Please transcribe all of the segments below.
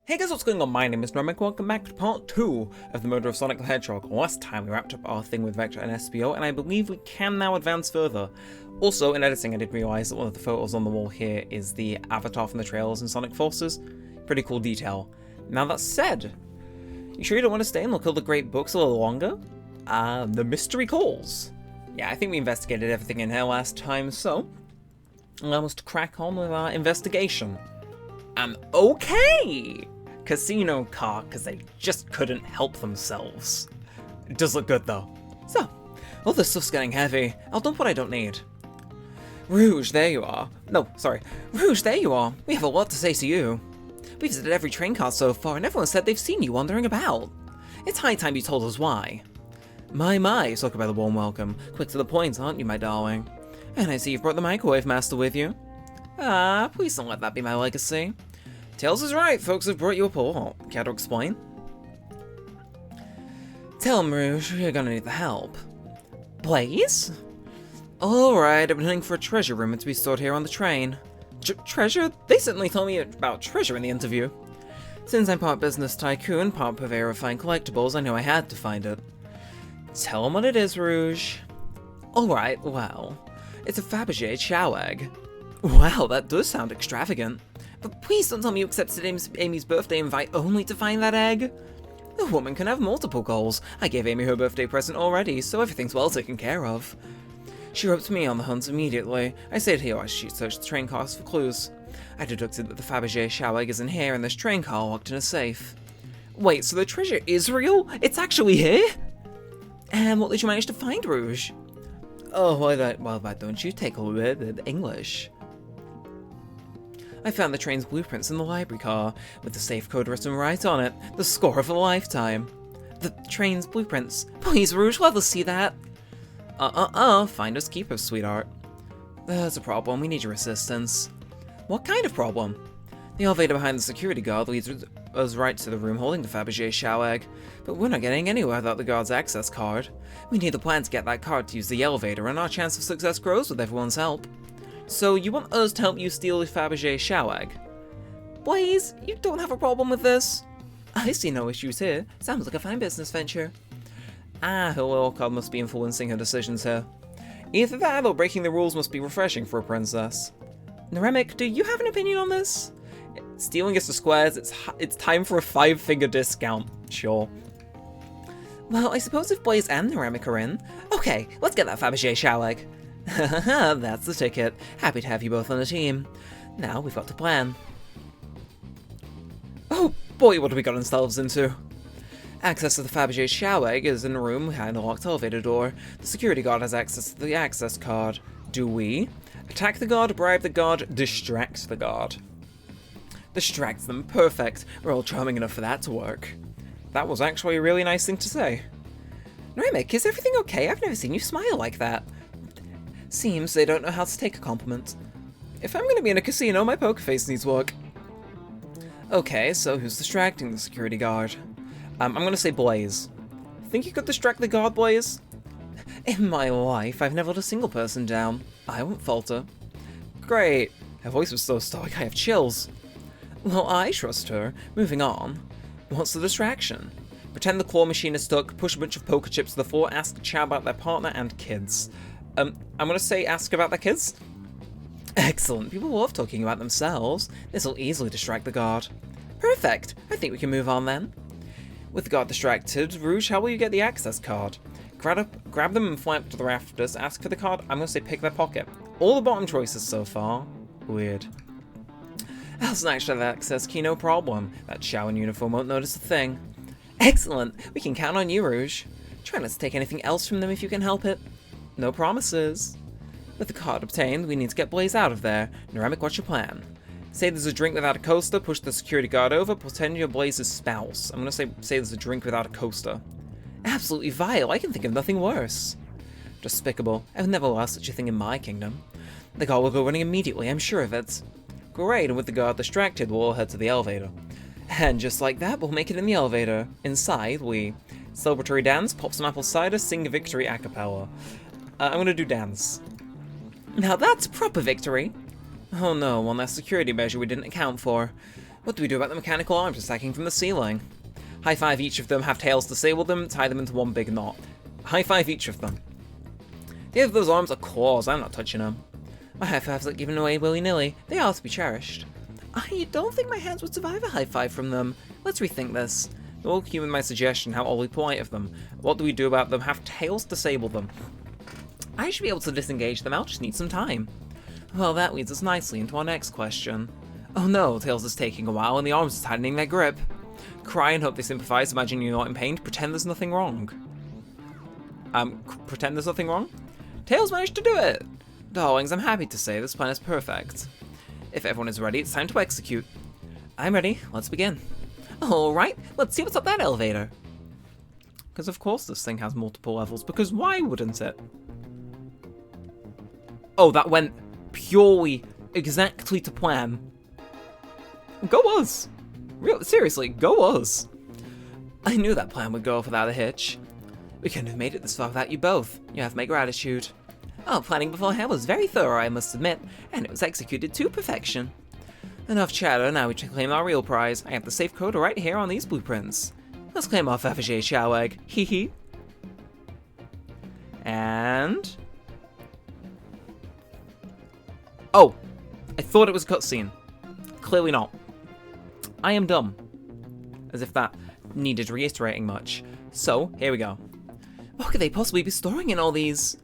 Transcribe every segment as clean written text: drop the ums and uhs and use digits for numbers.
Hey guys, what's going on? My name is Neremik. Welcome back to part 2 of the murder of Sonic the Hedgehog. Last time we wrapped up our thing with Vector and SPO, and I believe we can now advance further. Also, in editing I did realise that one of the photos on the wall here is the avatar from the trailers in Sonic Forces. Pretty cool detail. Now that said, you sure you don't want to stay and look at the great books a little longer? The mystery calls. Yeah, I think we investigated everything in here last time, so allow us to crack on with our investigation. And okay! Casino car, because they just couldn't help themselves. It does look good though. So, all this stuff's getting heavy. I'll dump what I don't need. Rouge, there you are. No, sorry. Rouge, there you are. We have a lot to say to you. We visited every train car so far, and everyone said they've seen you wandering about. It's high time you told us why. My, so by the warm welcome. Quick to the point, aren't you, my darling? And I see you've brought the microwave master with you. Ah, please don't let that be my legacy. Tails is right, folks have brought you a port. Care to explain? Tell him, Rouge, you're gonna need the help. Blaze? Alright, I've been hunting for a treasure room to be stored here on the train. Treasure? They certainly told me about treasure in the interview. Since I'm part business tycoon, part purveyor of fine collectibles, I knew I had to find it. Tell him what it is, Rouge. Alright, well, it's a Fabergé chow egg. Wow, that does sound extravagant. But please don't tell me you accepted Amy's birthday invite only to find that egg. The woman can have multiple goals. I gave Amy her birthday present already, so everything's well taken care of. She roped me on the hunt immediately. I stayed here while she searched the train cars for clues. I deducted that the Fabergé chow egg is in here and this train car locked in a safe. Wait, so the treasure is real? It's actually here? And what did you manage to find, Rouge? Oh, why don't you take a look at English? I found the train's blueprints in the library car, with the safe code written right on it, the score of a lifetime. The train's blueprints. Please, Rouge, let us see that. Finders keepers, sweetheart. There's a problem, we need your assistance. What kind of problem? The elevator behind the security guard leads us right to the room holding the Fabergé chow egg, but we're not getting anywhere without the guard's access card. We need the plan to get that card to use the elevator, and our chance of success grows with everyone's help. So you want us to help you steal the Fabergé chow egg? Blaze, you don't have a problem with this? I see no issues here. Sounds like a fine business venture. Her little card must be influencing her decisions here. Either that or breaking the rules must be refreshing for a princess. Neremik, do you have an opinion on this? Stealing is to squares, it's time for a 5-figure discount. Sure. Well, I suppose if Blaze and Neremik are in. Okay, let's get that Fabergé chow egg. Haha, that's the ticket. Happy to have you both on the team. Now we've got to plan. Oh boy, what have we got ourselves into? Access to the Fabergé chow egg is in a room behind a locked elevator door. The security guard has access to the access card. Do we? Attack the guard, bribe the guard, distract the guard. Distract them, perfect. We're all charming enough for that to work. That was actually a really nice thing to say. Neremik, is everything okay? I've never seen you smile like that. Seems they don't know how to take a compliment. If I'm gonna be in a casino, my poker face needs work. Okay, so who's distracting the security guard? I'm gonna say Blaze. Think you could distract the guard, Blaze? In my life, I've never let a single person down. I won't falter. Great. Her voice was so stoic I have chills. Well, I trust her. Moving on. What's the distraction? Pretend the claw machine is stuck, push a bunch of poker chips to the floor, ask Chow about their partner and kids. I'm gonna say ask about their kids? Excellent, people love talking about themselves. This'll easily distract the guard. Perfect, I think we can move on then. With the guard distracted, Rouge, how will you get the access card? Grab them and fly up to the rafters, ask for the card, I'm gonna say pick their pocket. All the bottom choices so far. Weird. I'll snatch that access key, no problem. That Chow in uniform won't notice a thing. Excellent, we can count on you, Rouge. Try not to take anything else from them if you can help it. No promises. With the card obtained, we need to get Blaze out of there. Neremik, what's your plan? Say there's a drink without a coaster, push the security guard over, pretend you're Blaze's spouse. I'm gonna say there's a drink without a coaster. Absolutely vile, I can think of nothing worse. Despicable. I've never lost such a thing in my kingdom. The guard will go running immediately, I'm sure of it. Great, and with the guard distracted, we'll all head to the elevator. And just like that, we'll make it in the elevator. Inside, we celebratory dance, pop some apple cider, sing victory a cappella. I'm gonna do dance. Now that's proper victory. Oh no, one last security measure we didn't account for. What do we do about the mechanical arms stacking from the ceiling? High five each of them, have Tails disable them, tie them into one big knot. High five each of them. The other of those arms are claws, I'm not touching them. My high fives are given away willy-nilly, they are to be cherished. I don't think my hands would survive a high five from them. Let's rethink this. You'll keep with my suggestion, how oddly polite of them. What do we do about them? Have Tails disable them. I should be able to disengage them, I'll just need some time. Well, that leads us nicely into our next question. Oh no, Tails is taking a while and the arms are tightening their grip. Cry and hope they sympathize, imagine you're not in pain, pretend there's nothing wrong. Pretend there's nothing wrong? Tails managed to do it! Darlings, I'm happy to say this plan is perfect. If everyone is ready, it's time to execute. I'm ready, let's begin. Alright, let's see what's up that elevator. Because of course this thing has multiple levels, because why wouldn't it? Oh, that went purely, exactly to plan. Go us! Seriously, go us! I knew that plan would go off without a hitch. We couldn't have made it this far without you both. You have my gratitude. Our planning beforehand was very thorough, I must admit, and it was executed to perfection. Enough chatter, now we can claim our real prize. I have the safe code right here on these blueprints. Let's claim our Fabergé chow egg. Hee hee. And... oh! I thought it was a cutscene. Clearly not. I am dumb. As if that needed reiterating much. So, here we go. What could they possibly be storing in all these?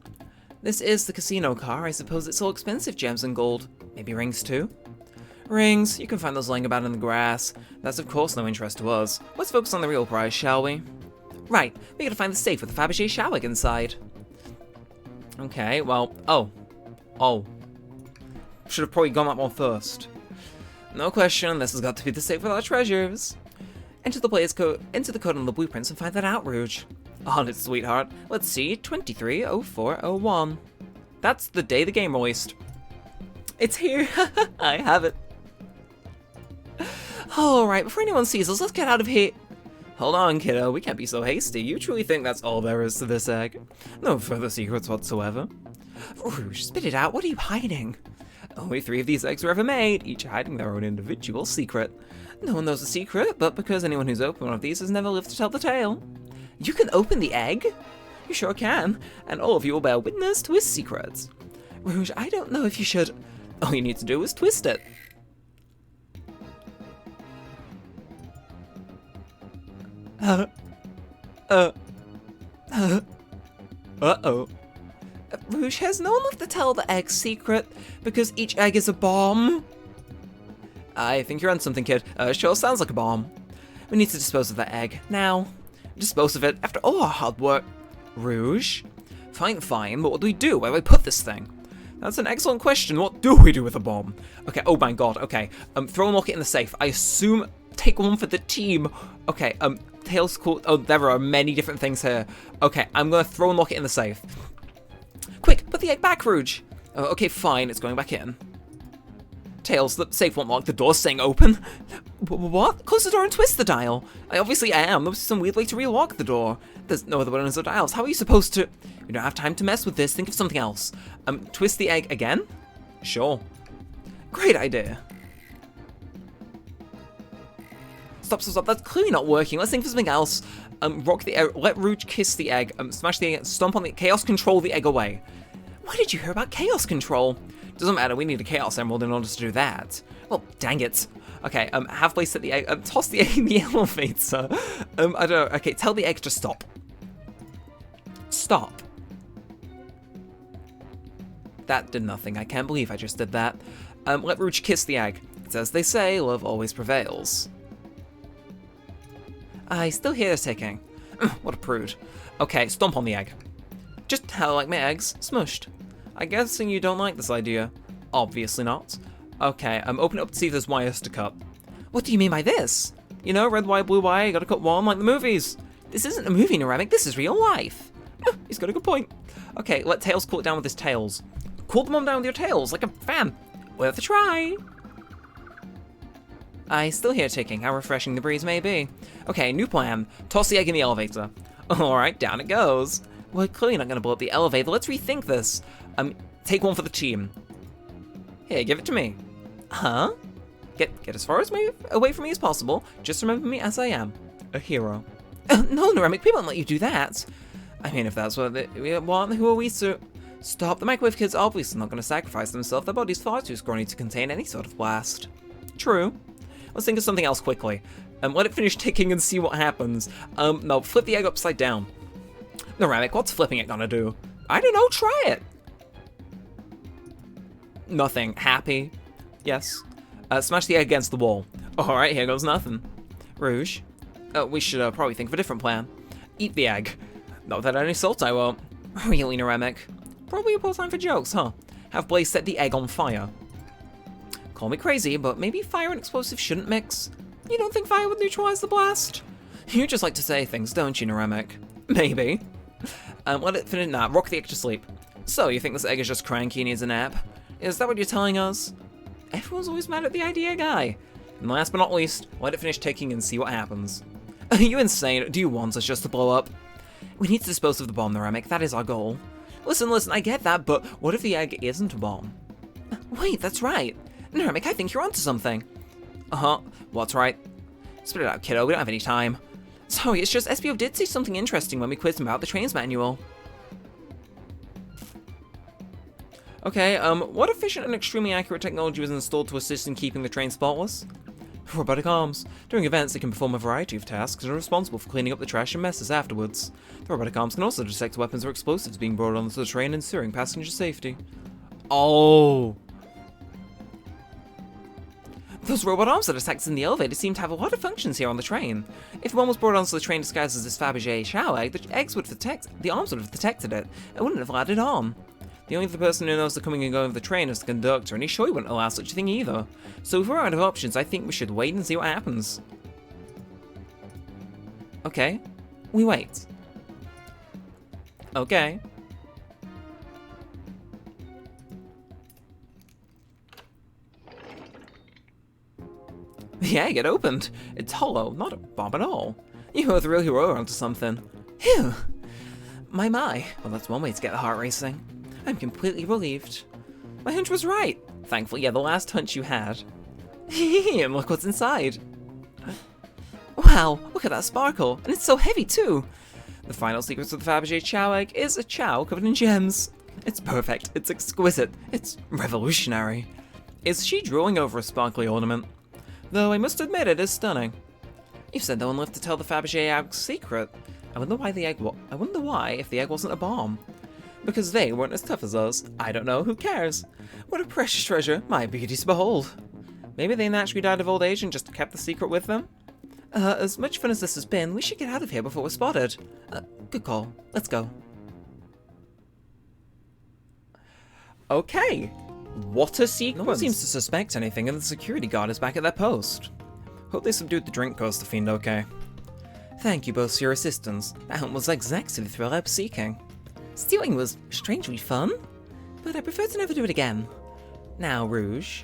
This is the casino car. I suppose it's all expensive gems and gold. Maybe rings too? Rings. You can find those laying about in the grass. That's of course no interest to us. Let's focus on the real prize, shall we? Right. We gotta find the safe with the Fabergé chow egg inside. Okay, well... oh. Should have probably gone that one first. No question, this has got to be the safe with our treasures. Enter the player's code, enter the code on the blueprints and find that out, Rouge. On it, sweetheart. Let's see, 230401. That's the day the game released. It's here. I have it. Alright, before anyone sees us, let's get out of here. Hold on, kiddo, we can't be so hasty. You truly think that's all there is to this egg? No further secrets whatsoever. Rouge, spit it out, what are you hiding? Only 3 of these eggs were ever made, each hiding their own individual secret. No one knows the secret, but because anyone who's opened one of these has never lived to tell the tale. You can open the egg? You sure can, and all of you will bear witness to his secrets. Rouge, I don't know if you should... all you need to do is twist it. Uh-oh. Rouge, has no one left to tell the egg's secret, because each egg is a bomb? I think you're on something, kid. Sure sounds like a bomb. We need to dispose of that egg, now. Dispose of it after all our hard work. Rouge? Fine, but what do we do? Where do we put this thing? That's an excellent question. What do we do with a bomb? Okay, oh my god, okay. Throw and lock it in the safe. I assume take one for the team. Okay, Tails cool. Oh, there are many different things here. Okay, I'm gonna throw and lock it in the safe. Quick, put the egg back, Rouge. Oh, okay, fine, it's going back in. Tails, the safe won't lock, the door's staying open. What? Close the door and twist the dial. I obviously am. There was some weird way to relock the door. There's no other buttons or dials. How are you supposed to... We don't have time to mess with this. Think of something else. Twist the egg again? Sure. Great idea. Stop. That's clearly not working. Let's think of something else. Rock the egg. Let Rouge kiss the egg. Smash the egg. Stomp on the... Chaos control the egg away. Why did you hear about chaos control? Doesn't matter. We need a chaos emerald in order to do that. Well, dang it. Okay, have place at the egg. Toss the egg in the elevator. I don't know. Okay, tell the egg to stop. Stop. That did nothing. I can't believe I just did that. Let Rouge kiss the egg. It's as they say, love always prevails. I still hear the ticking. What a prude. Okay, stomp on the egg. Just how I like my eggs, smushed. I'm guessing you don't like this idea. Obviously not. Okay, open it up to see if there's wires to cut. What do you mean by this? You know, red wire, blue wire, you gotta cut one like the movies. This isn't a movie, Neremik, this is real life. He's got a good point. Okay, let Tails cool it down with his tails. Cool them on down with your tails, like a fan. Worth a try. I still hear ticking, how refreshing the breeze may be. Okay, new plan. Toss the egg in the elevator. Alright, down it goes. We're clearly not gonna blow up the elevator, let's rethink this. Take one for the team. Here, give it to me. Huh? Get as far away from me as possible. Just remember me as I am. A hero. No, Neremik, we won't let you do that. I mean, if that's what we want, who are we to... Stop, the microwave kids are obviously not going to sacrifice themselves. Their body's far too scrawny to contain any sort of blast. True. Let's think of something else quickly. Let it finish ticking and see what happens. No, flip the egg upside down. Neremik, what's flipping it gonna do? I don't know, try it. Nothing. Happy? Yes. Smash the egg against the wall. Alright, here goes nothing. Rouge? We should probably think of a different plan. Eat the egg. Not without any salt, I won't. Really, Neremik? Probably a poor time for jokes, huh? Have Blaze set the egg on fire. Call me crazy, but maybe fire and explosives shouldn't mix. You don't think fire would neutralize the blast? You just like to say things, don't you, Neremik? Maybe. Let it finish. Nah, rock the egg to sleep. So, you think this egg is just cranky and needs a nap? Is that what you're telling us? Everyone's always mad at the idea guy. And last but not least, let it finish ticking and see what happens. Are you insane? Do you want us just to blow up? We need to dispose of the bomb, Neremik. That is our goal. Listen, I get that, but what if the egg isn't a bomb? Wait, that's right. Neremik, I think you're onto something. Uh-huh. What's right? Spit it out, kiddo. We don't have any time. Sorry, it's just SBO did say something interesting when we quizzed him about the train's manual. Okay, what efficient and extremely accurate technology was installed to assist in keeping the train spotless? Robotic arms. During events, they can perform a variety of tasks and are responsible for cleaning up the trash and messes afterwards. The robotic arms can also detect weapons or explosives being brought onto the train, ensuring passenger safety. Oh! Those robot arms that attacked in the elevator seem to have a lot of functions here on the train. If one was brought onto the train disguised as this Fabergé chow egg, the arms would have detected it and wouldn't have allowed it on. The only other person who knows the coming and going of the train is the conductor, and he surely wouldn't allow such a thing either. So if we're out of options, I think we should wait and see what happens. Okay, we wait. Okay. The egg, it opened. It's hollow, not a bomb at all. You both really were onto something. Phew. My. Well, that's one way to get the heart racing. I'm completely relieved. My hunch was right. Thankfully, yeah, the last hunch you had. And look what's inside. Wow, look at that sparkle. And it's so heavy, too. The final secret of the Fabergé chow egg is a chow covered in gems. It's perfect. It's exquisite. It's revolutionary. Is she drooling over a sparkly ornament? Though I must admit it is stunning. You've said no one lived to tell the Fabergé egg's secret. I wonder why if the egg wasn't a bomb. Because they weren't as tough as us. I don't know, who cares? What a precious treasure, my beauty to behold. Maybe they naturally died of old age and just kept the secret with them? As much fun as this has been, we should get out of here before we're spotted. Good call. Let's go. Okay. What a sequence. No one seems to suspect anything, and the security guard is back at their post. Hope they subdued the drink ghost, the fiend, okay. Thank you both for your assistance. That was exactly the thrill I was seeking. Stealing was strangely fun, but I prefer to never do it again. Now, Rouge.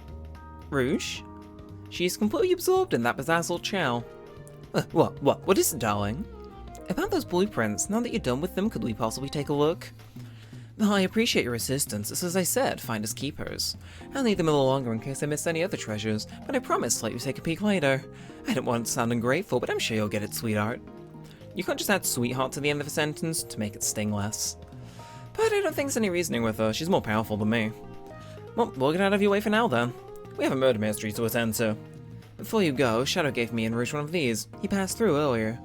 Rouge? She's completely absorbed in that bedazzled chow. What is it, darling? About those blueprints, now that you're done with them, could we possibly take a look? Well, I appreciate your assistance. It's as I said, finders keepers. I'll need them a little longer in case I miss any other treasures, but I promise to let you take a peek later. I don't want to sound ungrateful, but I'm sure you'll get it, sweetheart. You can't just add sweetheart to the end of a sentence to make it sting less. But I don't think there's any reasoning with her. She's more powerful than me. Well, we'll get out of your way for now, then. We have a murder mystery to attend to. Before you go, Shadow gave me and Rouge one of these. He passed through earlier.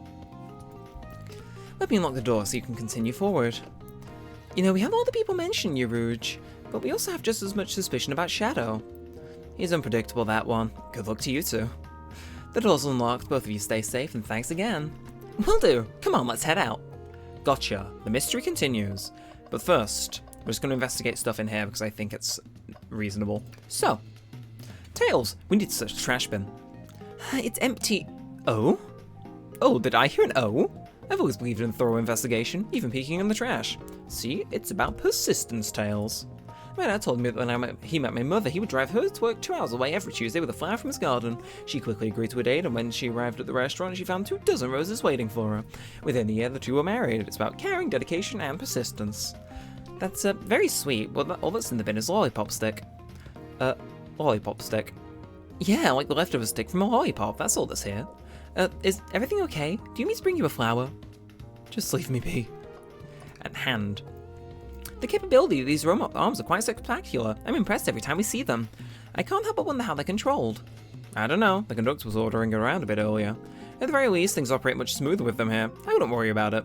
Let me unlock the door so you can continue forward. You know, we have all the people mention you, Rouge, but we also have just as much suspicion about Shadow. He's unpredictable, that one. Good luck to you two. The door's unlocked, both of you stay safe, and thanks again. Will do. Come on, let's head out. Gotcha. The mystery continues. But first, we're just going to investigate stuff in here because I think it's reasonable. So, Tails, we need to search the trash bin. It's empty. Oh? Oh, did I hear an O? I've always believed in thorough investigation, even peeking in the trash. See, it's about persistence, Tails. My dad told me that when he met my mother, he would drive her to work 2 hours away every Tuesday with a flower from his garden. She quickly agreed to a date, and when she arrived at the restaurant, she found 24 roses waiting for her. Within a year, the two were married. It's about caring, dedication, and persistence. That's very sweet. Well, all that's in the bin is lollipop stick. Lollipop stick. Yeah, like the leftover stick from a lollipop, that's all that's here. Is everything okay? Do you need me to bring you a flower? Just leave me be. And hand. The capability of these robot arms are quite spectacular. I'm impressed every time we see them. I can't help but wonder how they're controlled. I don't know, the conductor was ordering around a bit earlier. At the very least, things operate much smoother with them here. I wouldn't worry about it.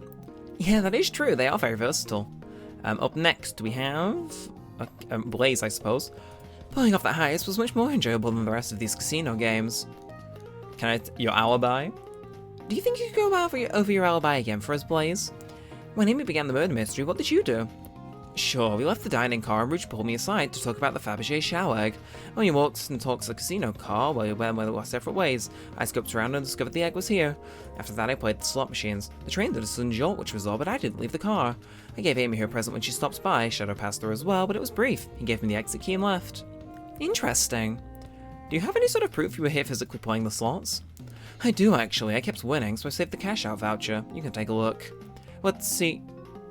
Yeah, that is true, they are very versatile. Up next, we have... Blaze, I suppose. Pulling off that heist was much more enjoyable than the rest of these casino games. Can I... your alibi? Do you think you could go over your alibi again for us, Blaze? When Amy began the murder mystery, what did you do? Sure, we left the dining car and Rouge pulled me aside to talk about the Fabergé shower egg. When he walks and talks the casino car, well, we went our separate ways. I scoped around and discovered the egg was here. After that, I played the slot machines. The train did a sudden jolt, which was all, but I didn't leave the car. I gave Amy her present when she stopped by. Shadow passed through as well, but it was brief. He gave me the exit key and left. Interesting. Do you have any sort of proof you were here physically playing the slots? I do, actually. I kept winning, so I saved the cash-out voucher. You can take a look. Let's see.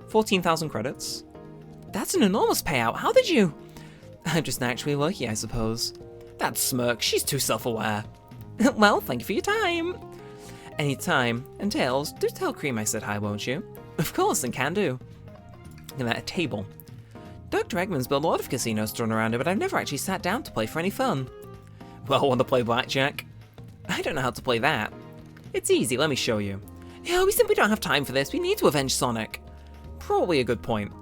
14,000 credits. That's an enormous payout. How did you? I'm just naturally lucky, I suppose. That smirk. She's too self-aware. Well, thank you for your time. Any time. And Tails, do tell Cream I said hi, won't you? Of course, and can do. And at a table. Dr. Eggman's built a lot of casinos to run around here, but I've never actually sat down to play for any fun. Well, want to play blackjack? I don't know how to play that. It's easy, let me show you. Yeah, we simply don't have time for this. We need to avenge Sonic. Probably a good point.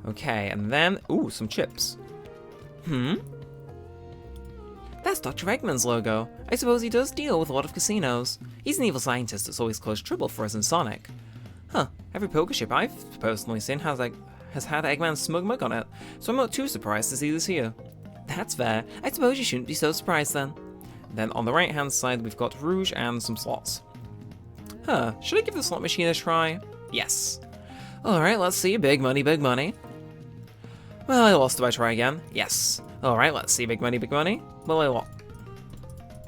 Okay, and then... ooh, some chips. That's Dr. Eggman's logo. I suppose he does deal with a lot of casinos. He's an evil scientist that's always caused trouble for us in Sonic. Huh, every poker chip I've personally seen has had Eggman's smug mug on it, so I'm not too surprised to see this here. That's fair. I suppose you shouldn't be so surprised then. Then on the right-hand side, we've got Rouge and some slots. Huh, should I give the slot machine a try? Yes. Alright, let's see. Big money, big money. Well, I lost. Do I try again? Yes. Alright, let's see. Big money, big money. Well, I lost.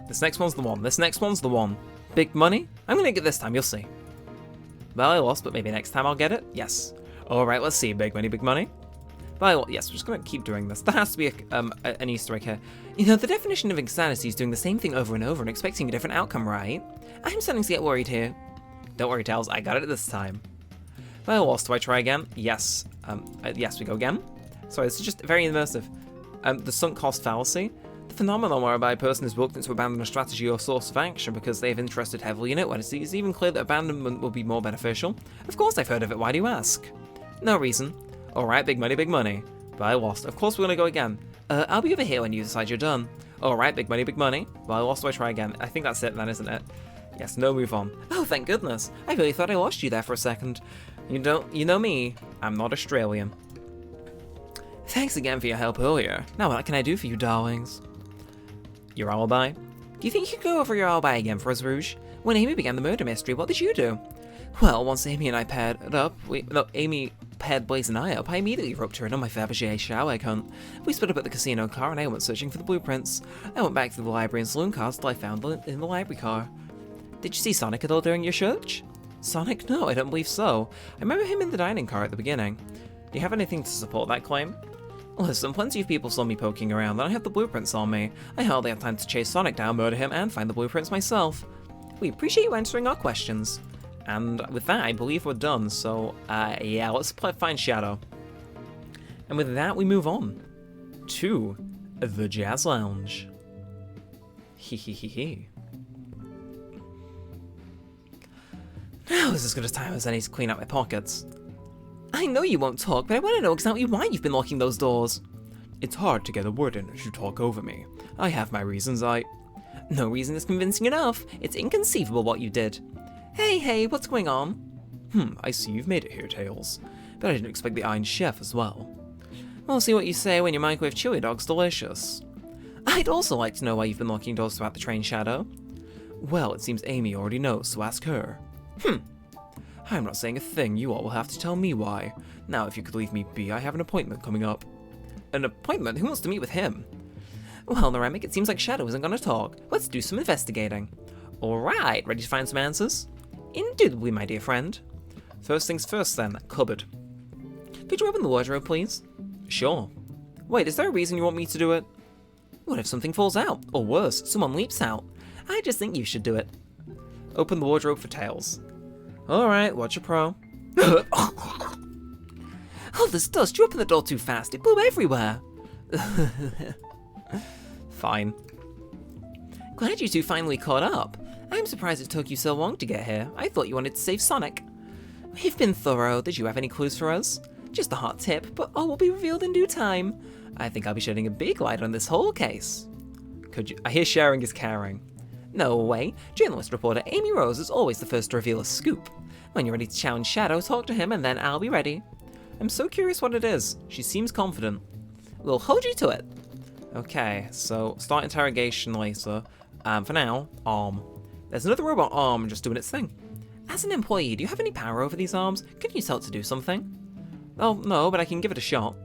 This next one's the one. This next one's the one. Big money? I'm gonna get this time, you'll see. Well, I lost, but maybe next time I'll get it. Yes. Alright, let's see. Big money, big money. Well, yes, we're just gonna keep doing this. There has to be an Easter egg here. You know, the definition of insanity is doing the same thing over and over and expecting a different outcome, right? I'm starting to get worried here. Don't worry, Tails, I got it this time. Well, I lost. Do I try again? Yes. Yes, we go again. Sorry, this is just very immersive. The sunk cost fallacy. The phenomenon whereby a person is reluctant to abandon a strategy or source of action because they have interested heavily in it when it's even clear that abandonment will be more beneficial. Of course I've heard of it, why do you ask? No reason. Alright, big money, big money. But I lost. Of course we're gonna go again. I'll be over here when you decide you're done. Alright, big money, big money. Well, I lost, do I try again? I think that's it then, isn't it? Yes, no move on. Oh, thank goodness. I really thought I lost you there for a second. You know me. I'm not Australian. Thanks again for your help earlier. Now what can I do for you, darlings? Your alibi? Do you think you could go over your alibi again for us, Rouge? When Amy began the murder mystery, what did you do? Well, once Amy and I paired up, Amy paired Blaze and I up, I immediately roped her in on my Fabergé shower egg hunt. We split up at the casino car and I went searching for the blueprints. I went back to the library and saloon cars till I found them in the library car. Did you see Sonic at all during your search? Sonic? No, I don't believe so. I remember him in the dining car at the beginning. Do you have anything to support that claim? Listen, plenty of people saw me poking around, and I have the blueprints on me. I hardly have time to chase Sonic down, murder him, and find the blueprints myself. We appreciate you answering our questions. And with that, I believe we're done, so, yeah, let's find Shadow. And with that, we move on to the Jazz Lounge. Hee. Now is as good a time as any to clean out my pockets. I know you won't talk, but I want to know exactly why you've been locking those doors. It's hard to get a word in as you talk over me. I have my reasons, No reason is convincing enough. It's inconceivable what you did. Hey, what's going on? I see you've made it here, Tails. But I didn't expect the Iron Chef as well. We'll see what you say when your microwave chili dog's delicious. I'd also like to know why you've been locking doors throughout the train, Shadow. Well, it seems Amy already knows, so ask her. I'm not saying a thing, you all will have to tell me why. Now, if you could leave me be, I have an appointment coming up. An appointment? Who wants to meet with him? Well, Neremik, it seems like Shadow isn't going to talk. Let's do some investigating. Alright, ready to find some answers? Indubitably, my dear friend. First things first then, that cupboard. Could you open the wardrobe, please? Sure. Wait, is there a reason you want me to do it? What if something falls out? Or worse, someone leaps out? I just think you should do it. Open the wardrobe for Tails. Alright, watch your pro. Oh, there's dust. You opened the door too fast. It blew everywhere. Fine. Glad you two finally caught up. I'm surprised it took you so long to get here. I thought you wanted to save Sonic. We've been thorough. Did you have any clues for us? Just a hot tip, but all will be revealed in due time. I think I'll be shedding a big light on this whole case. Could you? I hear sharing is caring. No way. Journalist reporter Amy Rose is always the first to reveal a scoop. When you're ready to challenge Shadow, talk to him and then I'll be ready. I'm so curious what it is. She seems confident. We'll hold you to it. Okay, so start interrogation later. For now, arm. There's another robot arm just doing its thing. As an employee, do you have any power over these arms? Can you tell it to do something? Oh, no, but I can give it a shot.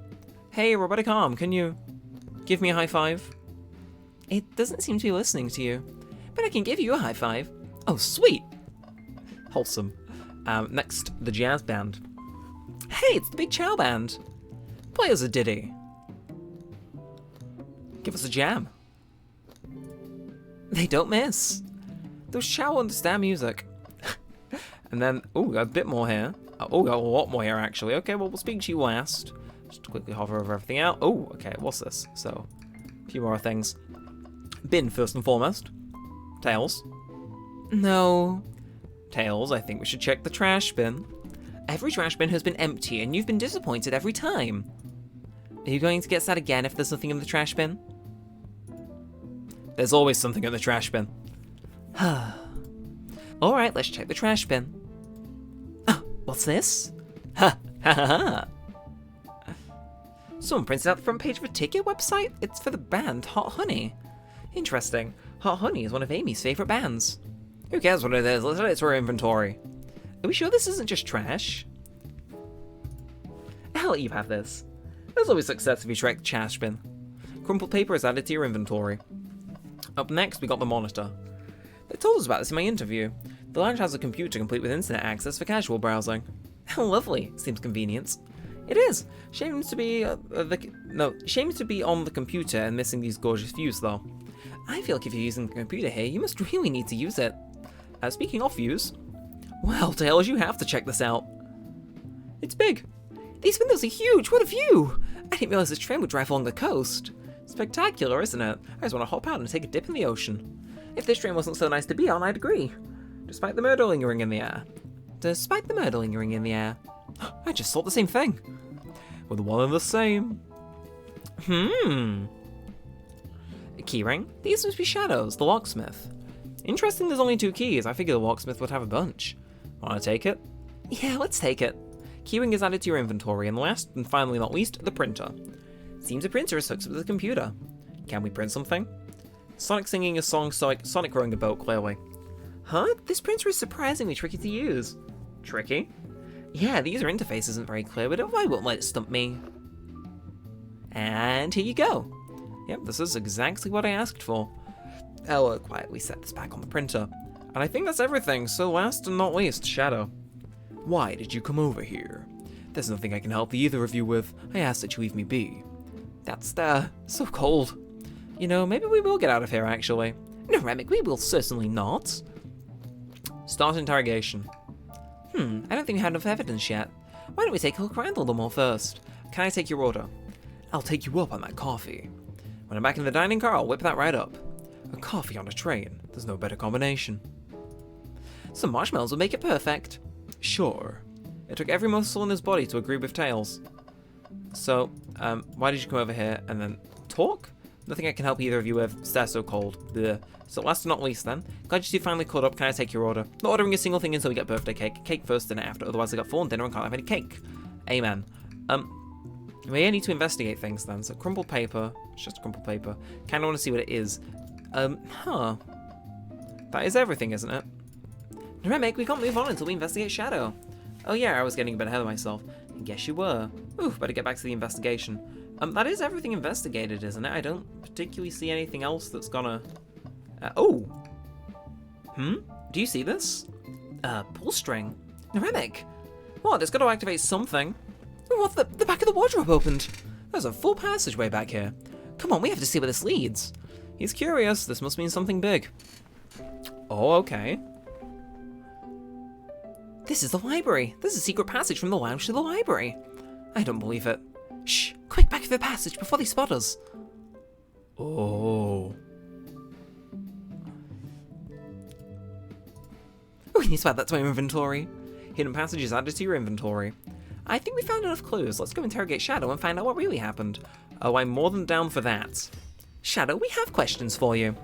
Hey, robotic arm, can you give me a high five? It doesn't seem to be listening to you, but I can give you a high five. Oh, sweet. Wholesome. Next, the jazz band. Hey, it's the Big Chow Band. Play us a ditty. Give us a jam. They don't miss. Those Chow understand music. And then, oh, got a bit more here. Oh, got a lot more here, actually. Okay, well, we'll speak to you last. Just quickly hover over everything out. Oh, okay, what's this? So, a few more things. Bin, first and foremost. Tails. No. Tails, I think we should check the trash bin. Every trash bin has been empty, and you've been disappointed every time. Are you going to get sad again if there's nothing in the trash bin? There's always something in the trash bin. Alright, let's check the trash bin. Oh, what's this? Ha ha ha ha. Someone printed out the front page of a ticket website? It's for the band Hot Honey. Interesting. Hot Honey is one of Amy's favorite bands. Who cares what it is? Let's add it to our inventory. Are we sure this isn't just trash? I'll let you have this. There's always success if you track the trash bin. Crumpled paper is added to your inventory. Up next, we got the monitor. They told us about this in my interview. The lounge has a computer complete with internet access for casual browsing. How lovely. Seems convenient. It is. Shame to be shame to be on the computer and missing these gorgeous views, though. I feel like if you're using the computer here, you must really need to use it. Speaking of views, well, Tails, you have to check this out. It's big. These windows are huge. What a view! I didn't realize this train would drive along the coast. Spectacular, isn't it? I just want to hop out and take a dip in the ocean. If this train wasn't so nice to be on, I'd agree. Despite the murder lingering in the air. Despite the murder lingering in the air. I just thought the same thing. We're the one and the same. A keyring? These must be Shadows, the locksmith. Interesting there's only 2 keys. I figured the locksmith would have a bunch. Wanna take it? Yeah, let's take it. Keyring is added to your inventory, and last and finally not least, the printer. Seems the printer is hooked up to the computer. Can we print something? Sonic singing a song, Sonic rowing a boat, clearly. Huh? This printer is surprisingly tricky to use. Tricky? Yeah, the user interface isn't very clear, but I won't let it stump me. And here you go. Yep, this is exactly what I asked for. I'll quietly set this back on the printer. And I think that's everything, so last and not least, Shadow. Why did you come over here? There's nothing I can help either of you with. I ask that you leave me be. That's, so cold. You know, maybe we will get out of here, actually. Neremik, we will certainly not. Start interrogation. I don't think we have enough evidence yet. Why don't we take a look around a little more first? Can I take your order? I'll take you up on that coffee. When I'm back in the dining car, I'll whip that right up. A coffee on a train. There's no better combination. Some marshmallows will make it perfect. Sure. It took every muscle in his body to agree with Tails. So, why did you come over here and then talk? Nothing I can help either of you with. Stare so cold. Blech. So last but not least then, glad you two finally caught up. Can I take your order? Not ordering a single thing until we get birthday cake. Cake first, dinner after. Otherwise I got full on dinner and can't have any cake. Amen. We need to investigate things then. So crumpled paper. It's just crumpled paper. Kinda want to see what it is. That is everything, isn't it? Neremik, we can't move on until we investigate Shadow. Oh yeah, I was getting a bit ahead of myself. I guess you were. Ooh, better get back to the investigation. That is everything investigated, isn't it? I don't particularly see anything else that's gonna... Do you see this? Pull string. Neremik! What? It's got to activate something. What? The back of the wardrobe opened. There's a full passageway back here. Come on, we have to see where this leads. He's curious. This must mean something big. Oh, okay. This is the library. There's a secret passage from the lounge to the library. I don't believe it. Shh! Quick, back to the passage before they spot us. Oh. We need to add that to my inventory. Hidden passages added to your inventory. I think we found enough clues. Let's go interrogate Shadow and find out what really happened. Oh, I'm more than down for that. Shadow, we have questions for you.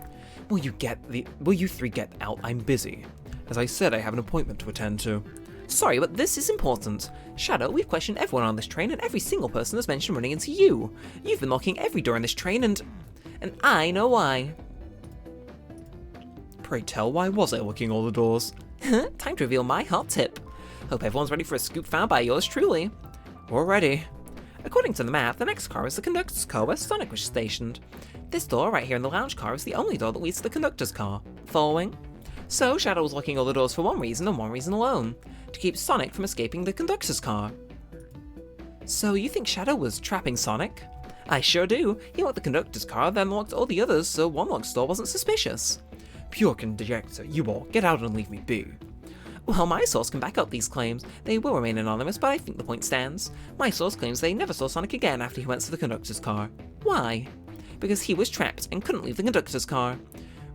Will you three get out? I'm busy. As I said, I have an appointment to attend to. Sorry, but this is important. Shadow, we've questioned everyone on this train, and every single person has mentioned running into you. You've been locking every door in this train, and I know why. Pray tell, why was I locking all the doors? Time to reveal my hot tip. Hope everyone's ready for a scoop found by yours truly. We're ready. According to the map, the next car is the conductor's car where Sonic was stationed. This door right here in the lounge car is the only door that leads to the conductor's car. Following? So, Shadow was locking all the doors for one reason and one reason alone. To keep Sonic from escaping the conductor's car. So, you think Shadow was trapping Sonic? I sure do. He locked the conductor's car, then locked all the others, so one locked door wasn't suspicious. Pure conjecture, you all. Get out and leave me be. Well, my source can back up these claims. They will remain anonymous, but I think the point stands. My source claims they never saw Sonic again after he went to the conductor's car. Why? Because he was trapped and couldn't leave the conductor's car.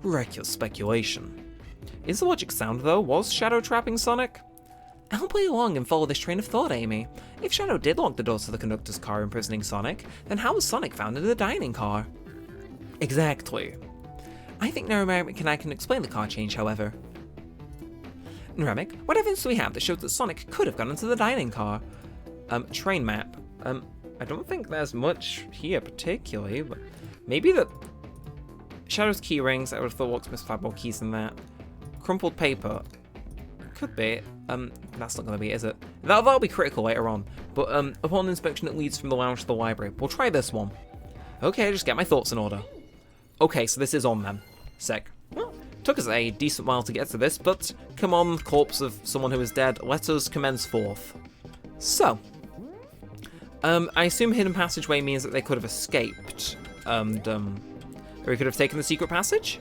Reckless speculation. Is the logic sound, though? Was Shadow trapping Sonic? I'll play along and follow this train of thought, Amy. If Shadow did lock the doors to the conductor's car imprisoning Sonic, then how was Sonic found in the dining car? Exactly. I think Neremik and I can explain the car change, however. Neremik, what evidence do we have that shows that Sonic could have gone into the dining car? Train map. I don't think there's much here particularly, but maybe the Shadow's key rings. I would have thought Locksmith's 5 more keys than that. Crumpled paper. Could be. That's not going to be, is it? That'll be critical later on. But upon inspection, it leads from the lounge to the library. We'll try this one. Okay, just get my thoughts in order. Okay, so this is on then. Sick. Well, took us a decent while to get to this, but come on, corpse of someone who is dead, let us commence forth. So, I assume hidden passageway means that they could have escaped, and or we could have taken the secret passage?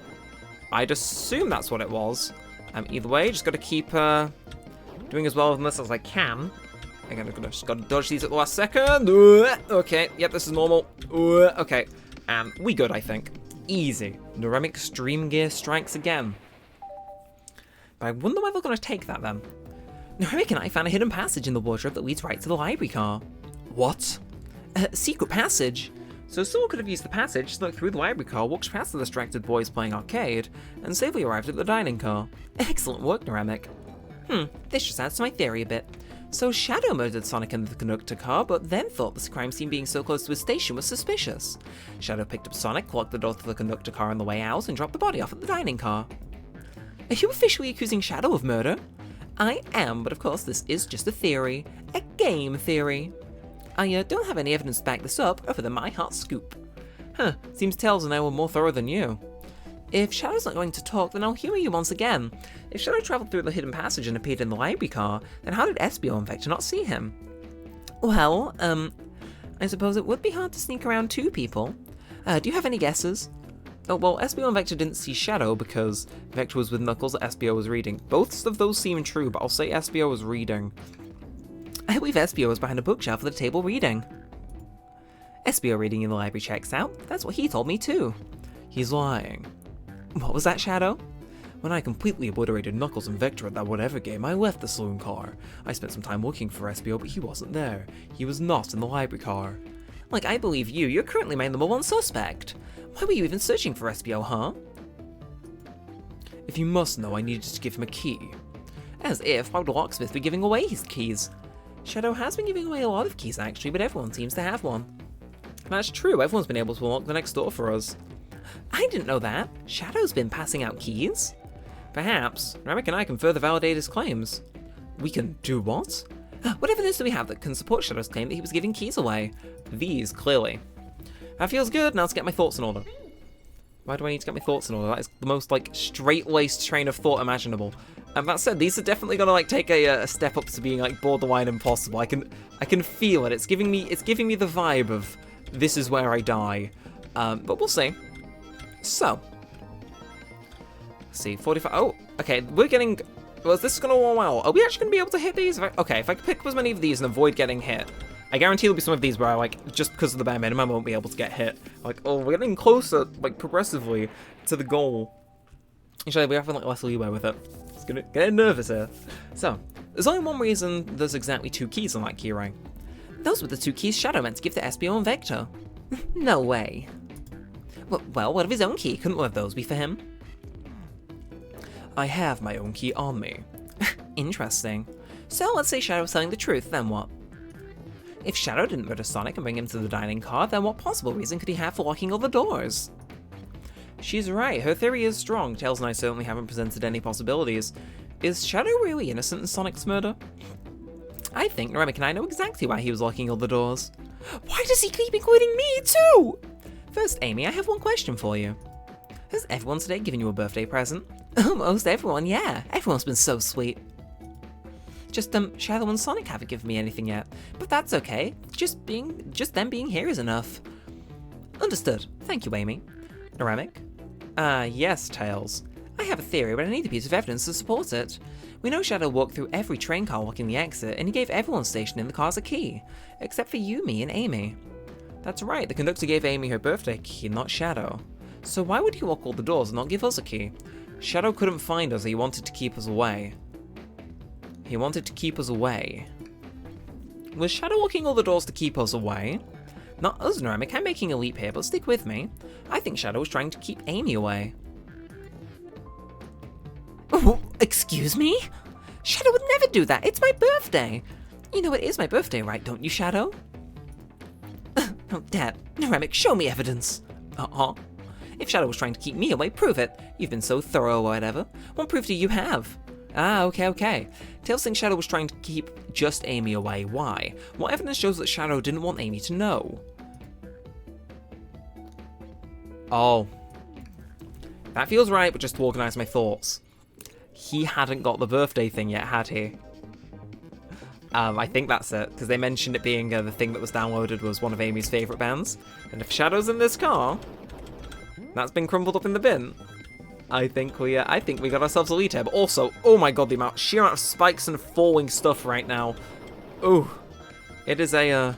I'd assume that's what it was. Either way, just gotta keep doing as well on this as I can. Again, I've just gotta dodge these at the last second. Okay, yep, this is normal. Okay, and we good, I think. Easy. Neremik Stream Gear strikes again. But I wonder where they're going to take that then. Neremik and I found a hidden passage in the wardrobe that leads right to the library car. What? Secret passage? So someone could have used the passage, snuck through the library car, walked past the distracted boys playing arcade, and safely arrived at the dining car. Excellent work, Neremik. This just adds to my theory a bit. So Shadow murdered Sonic in the conductor car, but then thought this crime scene being so close to his station was suspicious. Shadow picked up Sonic, locked the door to the conductor car on the way out, and dropped the body off at the dining car. Are you officially accusing Shadow of murder? I am, but of course this is just a theory. A game theory. I don't have any evidence to back this up, other than my hot scoop. Seems Tails and I were more thorough than you. If Shadow's not going to talk, then I'll humor you once again. If Shadow travelled through the hidden passage and appeared in the library car, then how did Espio and Vector not see him? Well, I suppose it would be hard to sneak around 2 people. Do you have any guesses? Oh, well, Espio and Vector didn't see Shadow because Vector was with Knuckles, Espio was reading. Both of those seem true, but I'll say Espio was reading. I believe Espio was behind a bookshelf at the table reading. Espio reading in the library checks out. That's what he told me too. He's lying. What was that, Shadow? When I completely obliterated Knuckles and Vector at that whatever game, I left the saloon car. I spent some time looking for Espio, but he wasn't there. He was not in the library car. Like, I believe you. You're currently my #1 suspect. Why were you even searching for Espio, huh? If you must know, I needed to give him a key. As if, why would Locksmith be giving away his keys? Shadow has been giving away a lot of keys actually, but everyone seems to have one. That's true, everyone's been able to unlock the next door for us. I didn't know that. Shadow's been passing out keys? Perhaps. Neremik and I can further validate his claims. We can do what? What evidence do we have that can support Shadow's claim that he was giving keys away? These, clearly. That feels good, now let's get my thoughts in order. Why do I need to get my thoughts in order? That is the most, like, straight-laced train of thought imaginable. And that said, these are definitely gonna, like, take a step up to being, like, borderline impossible. I can feel it. It's giving me the vibe of this is where I die. But we'll see. So, let's see, 45. Oh, okay, we're getting. Well, this is gonna go well. Are we actually gonna be able to hit these? Okay, if I can pick up as many of these and avoid getting hit, I guarantee there'll be some of these where I, like, just because of the bare minimum, I won't be able to get hit. Like, oh, we're getting closer, like, progressively to the goal. Actually, we have, like, less leeway with it. It's gonna get nervous here. So, there's only one reason there's exactly 2 keys on that keyring. Those were the 2 keys Shadow meant to give to Espio and Vector. No way. Well, what of his own key? Couldn't one of those be for him? I have my own key on me. Interesting. So, let's say Shadow's telling the truth, then what? If Shadow didn't murder Sonic and bring him to the dining car, then what possible reason could he have for locking all the doors? She's right, her theory is strong. Tails and I certainly haven't presented any possibilities. Is Shadow really innocent in Sonic's murder? I think Neremik and I know exactly why he was locking all the doors. Why does he keep including me, too? First, Amy, I have one question for you. Has everyone today given you a birthday present? Almost everyone, yeah. Everyone's been so sweet. Just, Shadow and Sonic haven't given me anything yet, but that's okay. Just them being here is enough. Understood. Thank you, Amy. Neremik? Yes, Tails. I have a theory, but I need a piece of evidence to support it. We know Shadow walked through every train car locking the exit, and he gave everyone stationed in the cars a key, except for you, me, and Amy. That's right, the conductor gave Amy her birthday key, not Shadow. So why would he lock all the doors and not give us a key? Shadow couldn't find us, he wanted to keep us away. He wanted to keep us away. Was Shadow locking all the doors to keep us away? Not us, Neremik. I'm making a leap here, but stick with me. I think Shadow was trying to keep Amy away. Oh, excuse me? Shadow would never do that. It's my birthday. You know it is my birthday, right, don't you, Shadow? Oh, Dad. Neremik, show me evidence. Uh-huh. If Shadow was trying to keep me away, prove it. You've been so thorough or whatever. What proof do you have? Ah, okay. Tails thinks Shadow was trying to keep just Amy away. Why? What evidence shows that Shadow didn't want Amy to know? Oh. That feels right, but just to organise my thoughts. He hadn't got the birthday thing yet, had he? I think that's it, because they mentioned it being the thing that was downloaded was one of Amy's favourite bands. And if Shadow's in this car, that's been crumbled up in the bin. I think we got ourselves a lead here. But also, oh my god, the sheer amount of spikes and falling stuff right now. Ooh, it is a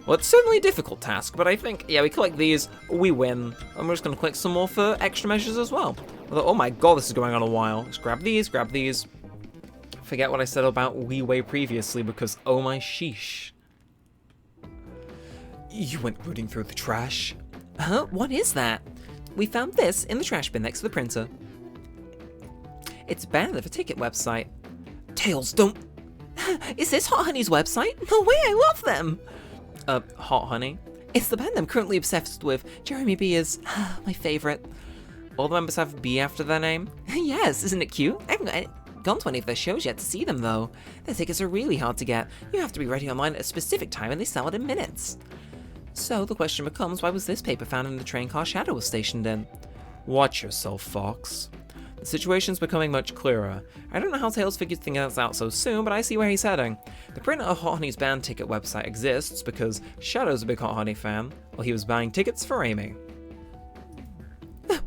well, it's certainly a difficult task, but I think, yeah, we collect these, we win, and we're just gonna collect some more for extra measures as well. Although, oh my god, this is going on a while. Just grab these. Forget what I said about leeway previously, because oh my sheesh. You went rooting through the trash? Huh? What is that? We found this in the trash bin next to the printer. It's a banner of a ticket website. Tails, don't... Is this Hot Honey's website? No way, I love them! Hot Honey? It's the band I'm currently obsessed with. Jeremy B is my favourite. All the members have B after their name? Yes, isn't it cute? I haven't gone to any of their shows yet to see them, though. Their tickets are really hard to get. You have to be ready online at a specific time and they sell it in minutes. So the question becomes, why was this paper found in the train car Shadow was stationed in? Watch yourself, Fox. The situation's becoming much clearer. I don't know how Tails figured things out so soon, but I see where he's heading. The printer of Hot Honey's band ticket website exists because Shadow's a big Hot Honey fan, while he was buying tickets for Amy.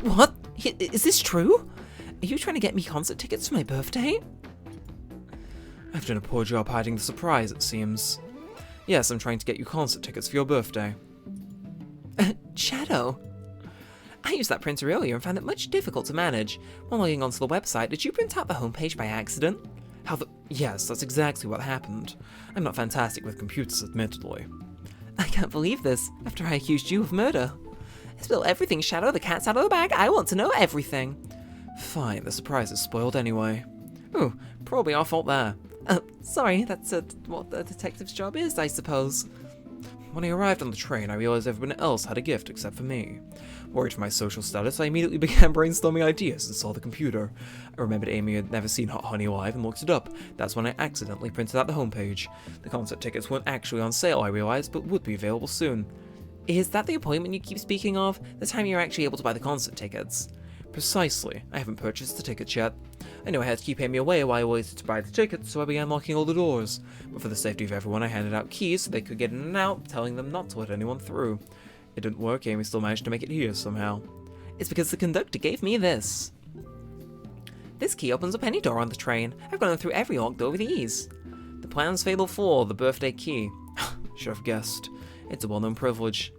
What? Is this true? Are you trying to get me concert tickets for my birthday? I've done a poor job hiding the surprise, it seems. Yes, I'm trying to get you concert tickets for your birthday. Shadow? I used that printer earlier and found it much difficult to manage. While logging onto the website, did you print out the homepage by accident? Yes, that's exactly what happened. I'm not fantastic with computers, admittedly. I can't believe this, after I accused you of murder. Spill everything, Shadow, the cat's out of the bag, I want to know everything. Fine, the surprise is spoiled anyway. Ooh, probably our fault there. Sorry, that's what the detective's job is, I suppose. When I arrived on the train, I realized everyone else had a gift except for me. Worried for my social status, I immediately began brainstorming ideas and saw the computer. I remembered Amy had never seen Hot Honey live and looked it up. That's when I accidentally printed out the homepage. The concert tickets weren't actually on sale, I realized, but would be available soon. Is that the appointment you keep speaking of? The time you're actually able to buy the concert tickets? Precisely. I haven't purchased the tickets yet. I knew I had to keep Amy away while I waited to buy the tickets, so I began locking all the doors. But for the safety of everyone, I handed out keys so they could get in and out, telling them not to let anyone through. It didn't work, Amy still managed to make it here somehow. It's because the conductor gave me this. This key opens up any door on the train. I've gone through every locked door with ease. The plan's fatal flaw, the birthday key. Should have guessed. It's a well-known privilege.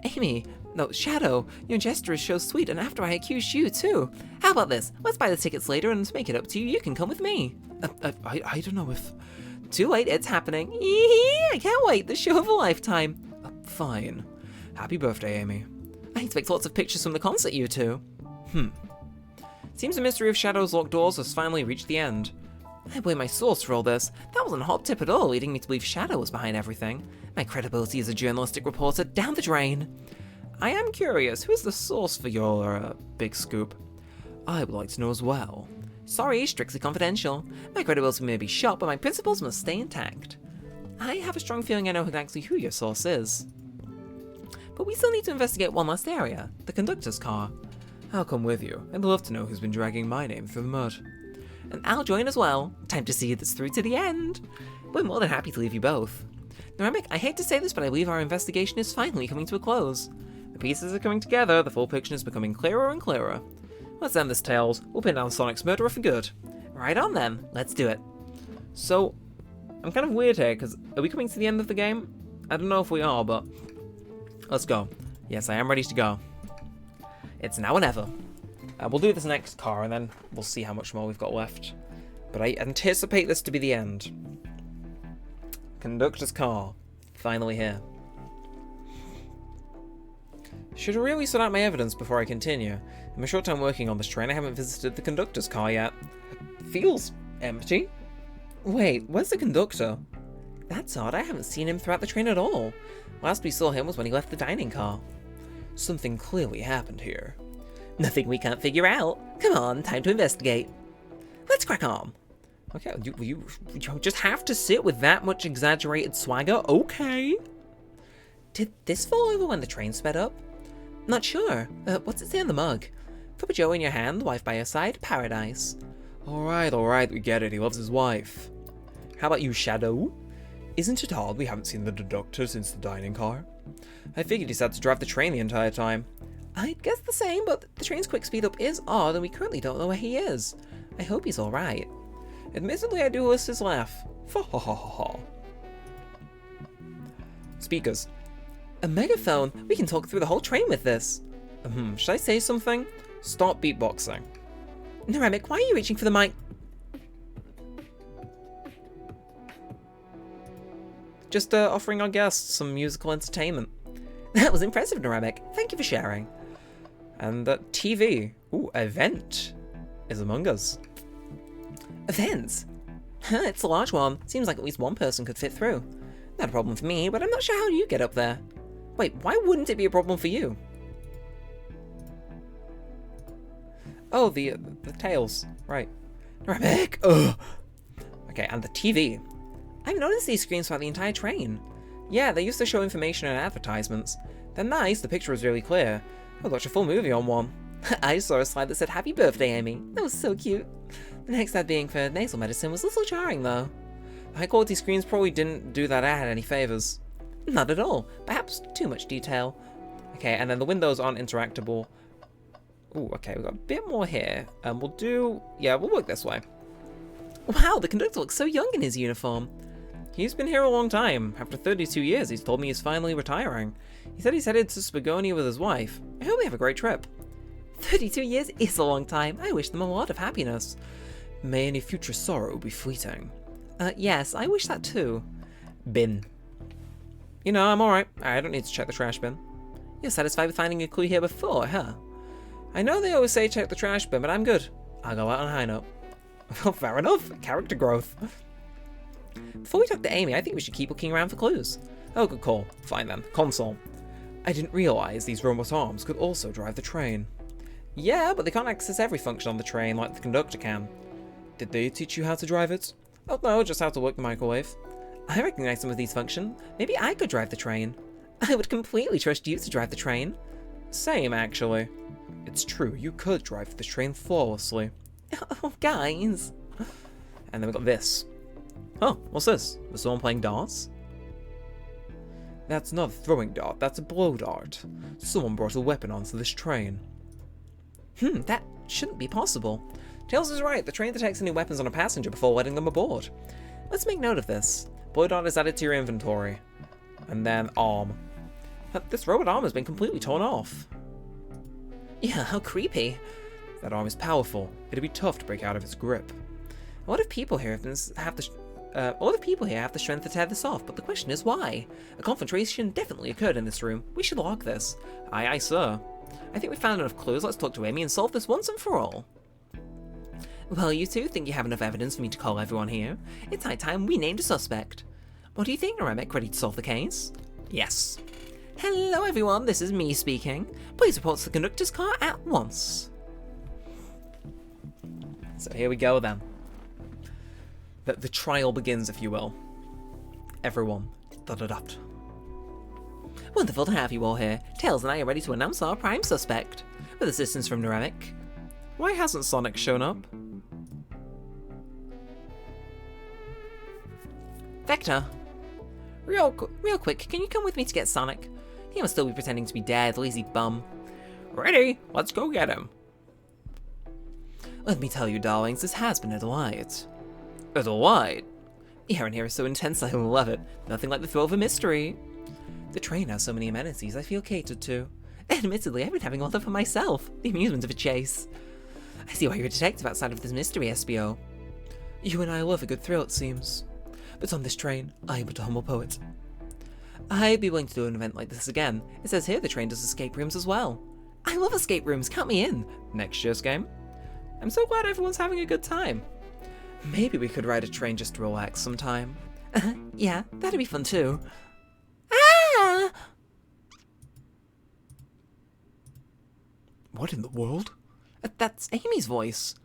Amy, no, Shadow, your gesture is so sweet, and after I accused you too. How about this? Let's buy the tickets later, and to make it up to you, you can come with me. I don't know if... Too late, it's happening. I can't wait, the show of a lifetime. Fine. Happy birthday, Amy. I expect lots of pictures from the concert, you two. Seems the mystery of Shadow's locked doors has finally reached the end. I blame my source for all this. That wasn't a hot tip at all, leading me to believe Shadow was behind everything. My credibility as a journalistic reporter down the drain. I am curious, who is the source for your, big scoop? I would like to know as well. Sorry, strictly confidential. My credibility may be shot, but my principles must stay intact. I have a strong feeling I know exactly who your source is. But we still need to investigate one last area, the conductor's car. I'll come with you. I'd love to know who's been dragging my name through the mud. And I'll join as well. Time to see this through to the end. We're more than happy to leave you both. Neremik, I hate to say this, but I believe our investigation is finally coming to a close. The pieces are coming together, the full picture is becoming clearer and clearer. Let's end this, Tails. We'll pin down Sonic's murderer for good. Right on then, let's do it. So, I'm kind of weird here, because are we coming to the end of the game? I don't know if we are, but let's go. Yes, I am ready to go. It's now or never. We'll do this next car, and then we'll see how much more we've got left. But I anticipate this to be the end. Conductor's car. Finally here. Should really sort out my evidence before I continue. In my short time working on this train, I haven't visited the conductor's car yet. Feels empty. Wait, where's the conductor? That's odd, I haven't seen him throughout the train at all. Last we saw him was when he left the dining car. Something clearly happened here. Nothing we can't figure out. Come on, time to investigate. Let's crack on. Okay, you just have to sit with that much exaggerated swagger? Okay. Did this fall over when the train sped up? Not sure. What's it say on the mug? Cup of joe in your hand, wife by your side, paradise. Alright, we get it. He loves his wife. How about you, Shadow? Isn't it odd we haven't seen the conductor since the dining car? I figured he's had to drive the train the entire time. I'd guess the same, but the train's quick speed up is odd and we currently don't know where he is. I hope he's alright. Admittedly, I do list his laugh. Fa-ha-ha-ha-ha. Speakers. A megaphone? We can talk through the whole train with this. Should I say something? Stop beatboxing. Neremik, why are you reaching for the mic? Just offering our guests some musical entertainment. That was impressive, Neremik. Thank you for sharing. And TV. Ooh, event is among us. Events? It's a large one. Seems like at least one person could fit through. Not a problem for me, but I'm not sure how you get up there. Wait, why wouldn't it be a problem for you? Oh, the tails. Right. Neremik! Ugh! Okay, and the TV. I've noticed these screens throughout the entire train. Yeah, they used to show information and advertisements. They're nice, the picture was really clear. I'd watch a full movie on one. I saw a slide that said happy birthday, Amy. That was so cute. The next ad being for nasal medicine was a little jarring though. The high quality screens probably didn't do that ad any favours. Not at all. Perhaps too much detail. Okay, and then the windows aren't interactable. Ooh, okay, we've got a bit more here. We'll work this way. Wow, the conductor looks so young in his uniform. He's been here a long time. After 32 years, he's told me he's finally retiring. He said he's headed to Spagonia with his wife. I hope they have a great trip. 32 years is a long time. I wish them a lot of happiness. May any future sorrow be fleeting. Yes, I wish that too. Bin. You know, I'm alright. I don't need to check the trash bin. You're satisfied with finding a clue here before, huh? I know they always say check the trash bin, but I'm good. I'll go out on a high note. Well, fair enough. Character growth. Before we talk to Amy, I think we should keep looking around for clues. Oh, good call. Fine then. Console. I didn't realize these robot arms could also drive the train. Yeah, but they can't access every function on the train like the conductor can. Did they teach you how to drive it? Oh no, just how to work the microwave. I recognize some of these functions. Maybe I could drive the train. I would completely trust you to drive the train. Same, actually. It's true, you could drive the train flawlessly. Oh, guys. And then we got this. Oh, what's this? Was someone playing darts? That's not a throwing dart, that's a blow dart. Someone brought a weapon onto this train. That shouldn't be possible. Tails is right, the train detects any weapons on a passenger before letting them aboard. Let's make note of this. Blow dart is added to your inventory. And then arm. This robot arm has been completely torn off. Yeah, how creepy. That arm is powerful. It'd be tough to break out of its grip. A lot of people here have the strength to tear this off, but the question is why? A confrontation definitely occurred in this room. We should log this. Aye, aye, sir. I think we found enough clues. Let's talk to Amy and solve this once and for all. Well, you two think you have enough evidence for me to call everyone here? It's high time we named a suspect. What do you think, Neremik? Ready to solve the case? Yes. Hello, everyone. This is me speaking. Please report to the conductor's car at once. So here we go then. The trial begins, if you will. Everyone. Dot. Wonderful to have you all here. Tails and I are ready to announce our prime suspect. With assistance from Neremik. Why hasn't Sonic shown up? Vector. Real quick, can you come with me to get Sonic? He must still be pretending to be dead, lazy bum. Ready? Let's go get him. Let me tell you, darlings, this has been a delight. A delight? The air in here is so intense I love it. Nothing like the thrill of a mystery. The train has so many amenities I feel catered to. Admittedly, I've been having all of them for myself. The amusement of a chase. I see why you're a detective outside of this mystery, SBO. You and I love a good thrill, it seems. But on this train, I am but a humble poet. I'd be willing to do an event like this again. It says here the train does escape rooms as well. I love escape rooms, count me in. Next year's game. I'm so glad everyone's having a good time. Maybe we could ride a train just to relax sometime. Yeah, that'd be fun too. Ah! What in the world? That's Amy's voice.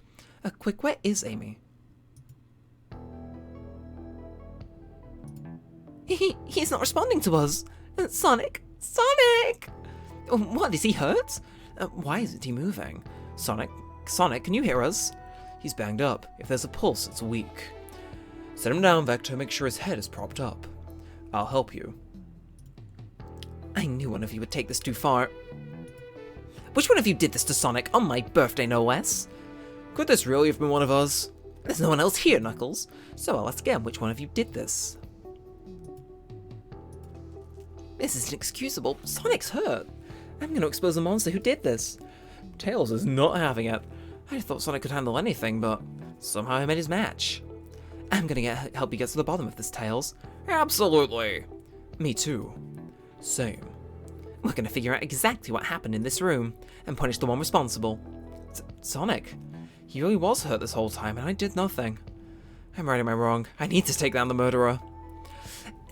Quick, where is Amy? He's not responding to us. Sonic! Sonic! What, is he hurt? Why isn't he moving? Sonic, can you hear us? He's banged up. If there's a pulse, it's weak. Set him down, Vector. Make sure his head is propped up. I'll help you. I knew one of you would take this too far. Which one of you did this to Sonic on my birthday, no less? Could this really have been one of us? There's no one else here, Knuckles. So I'll ask again, which one of you did this? This is inexcusable. Sonic's hurt. I'm going to expose the monster who did this. Tails is not having it. I thought Sonic could handle anything, but somehow I made his match. I'm going to help you get to the bottom of this, Tails. Absolutely. Me too. Same. We're going to figure out exactly what happened in this room and punish the one responsible. Sonic, he really was hurt this whole time and I did nothing. I'm right, am I wrong? I need to take down the murderer.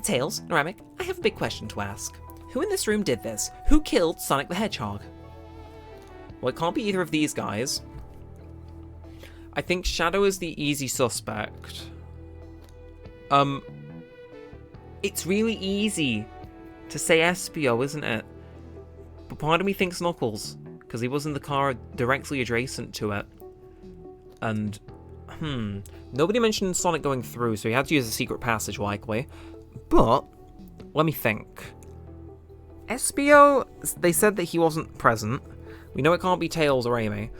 Tails, Neremik, I have a big question to ask. Who in this room did this? Who killed Sonic the Hedgehog? Well, it can't be either of these guys. I think Shadow is the easy suspect. It's really easy to say SBO, isn't it? But part of me thinks Knuckles, because he was in the car directly adjacent to it. And, nobody mentioned Sonic going through, so he had to use a secret passage, likely. But, let me think. SBO, they said that he wasn't present. We know it can't be Tails or Amy.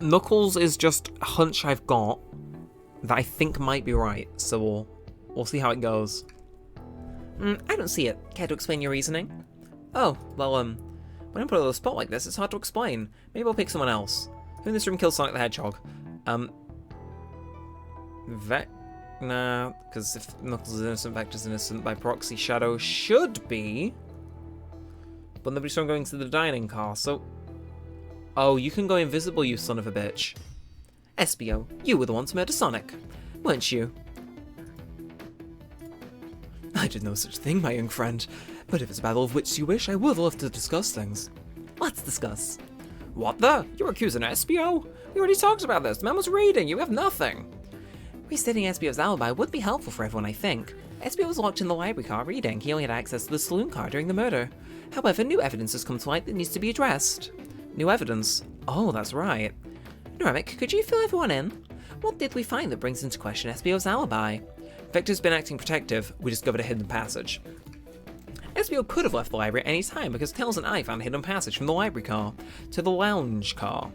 Knuckles is just a hunch I've got that I think might be right, so we'll see how it goes. I don't see it. Care to explain your reasoning? Oh, well, when I'm put on a spot like this, it's hard to explain. Maybe I'll pick someone else. Who in this room killed Sonic the Hedgehog? Nah, because if Knuckles is innocent, Vector's innocent. By proxy, Shadow should be. But nobody saw him going to the dining car, so... Oh, you can go invisible, you son of a bitch. SBO, you were the one to murder Sonic, weren't you? I did no such thing, my young friend. But if it's a battle of wits you wish, I would love to discuss things. Let's discuss. What the? You're accusing SBO? We already talked about this. The man was reading. You have nothing. Restating SBO's alibi would be helpful for everyone, I think. SBO was locked in the library car reading. He only had access to the saloon car during the murder. However, new evidence has come to light that needs to be addressed. New evidence? Oh, that's right. Neremik, could you fill everyone in? What did we find that brings into question SBO's alibi? Vector's been acting protective. We discovered a hidden passage. SBO could have left the library at any time because Tails and I found a hidden passage from the library car to the lounge car.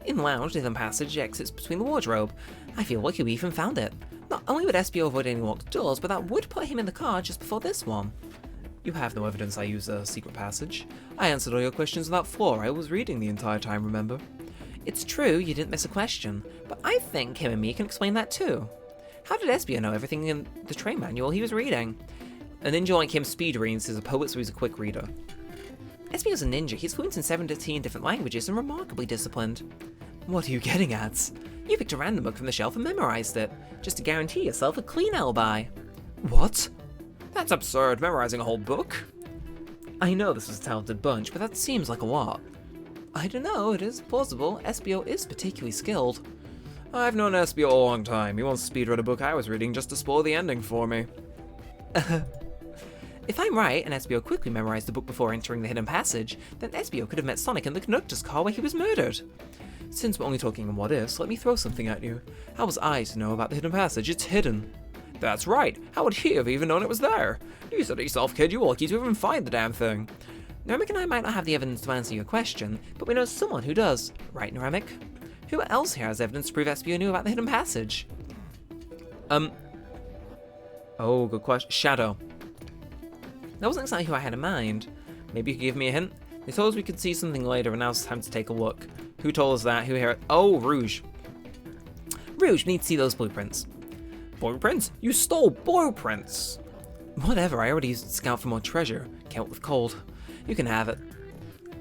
In the lounge, the hidden passage exits between the wardrobe. I feel lucky we even found it. Not only would SBO avoid any locked doors, but that would put him in the car just before this one. You have no evidence I used a secret passage. I answered all your questions without flaw. I was reading the entire time, remember? It's true, you didn't miss a question, but I think him and me can explain that too. How did SBO know everything in the train manual he was reading? A ninja like him speed reads is a poet, so he's a quick reader. SBO's a ninja. He's fluent in 17 different languages and remarkably disciplined. What are you getting at? You picked a random book from the shelf and memorized it, just to guarantee yourself a clean alibi. What? That's absurd, memorizing a whole book. I know this is a talented bunch, but that seems like a lot. I don't know, it is plausible. SBO is particularly skilled. I've known SBO a long time. He once speedread a book I was reading just to spoil the ending for me. If I'm right, and SBO quickly memorized the book before entering the hidden passage, then SBO could have met Sonic in the conductor's car where he was murdered. Since we're only talking in what-ifs, let me throw something at you. How was I to know about the hidden passage? It's hidden. That's right. How would he have even known it was there? You said it yourself, kid. You were lucky to even find the damn thing. Neremik and I might not have the evidence to answer your question, but we know someone who does. Right, Neremik? Who else here has evidence to prove SBO knew about the hidden passage? Oh, good question. Shadow. That wasn't exactly who I had in mind. Maybe you could give me a hint? They told us we could see something later, and now it's time to take a look. Who told us that? Who here? Oh, Rouge. Rouge, we need to see those blueprints. Blueprints? You stole blueprints! Whatever, I already used Scout for more treasure. Count with cold. You can have it.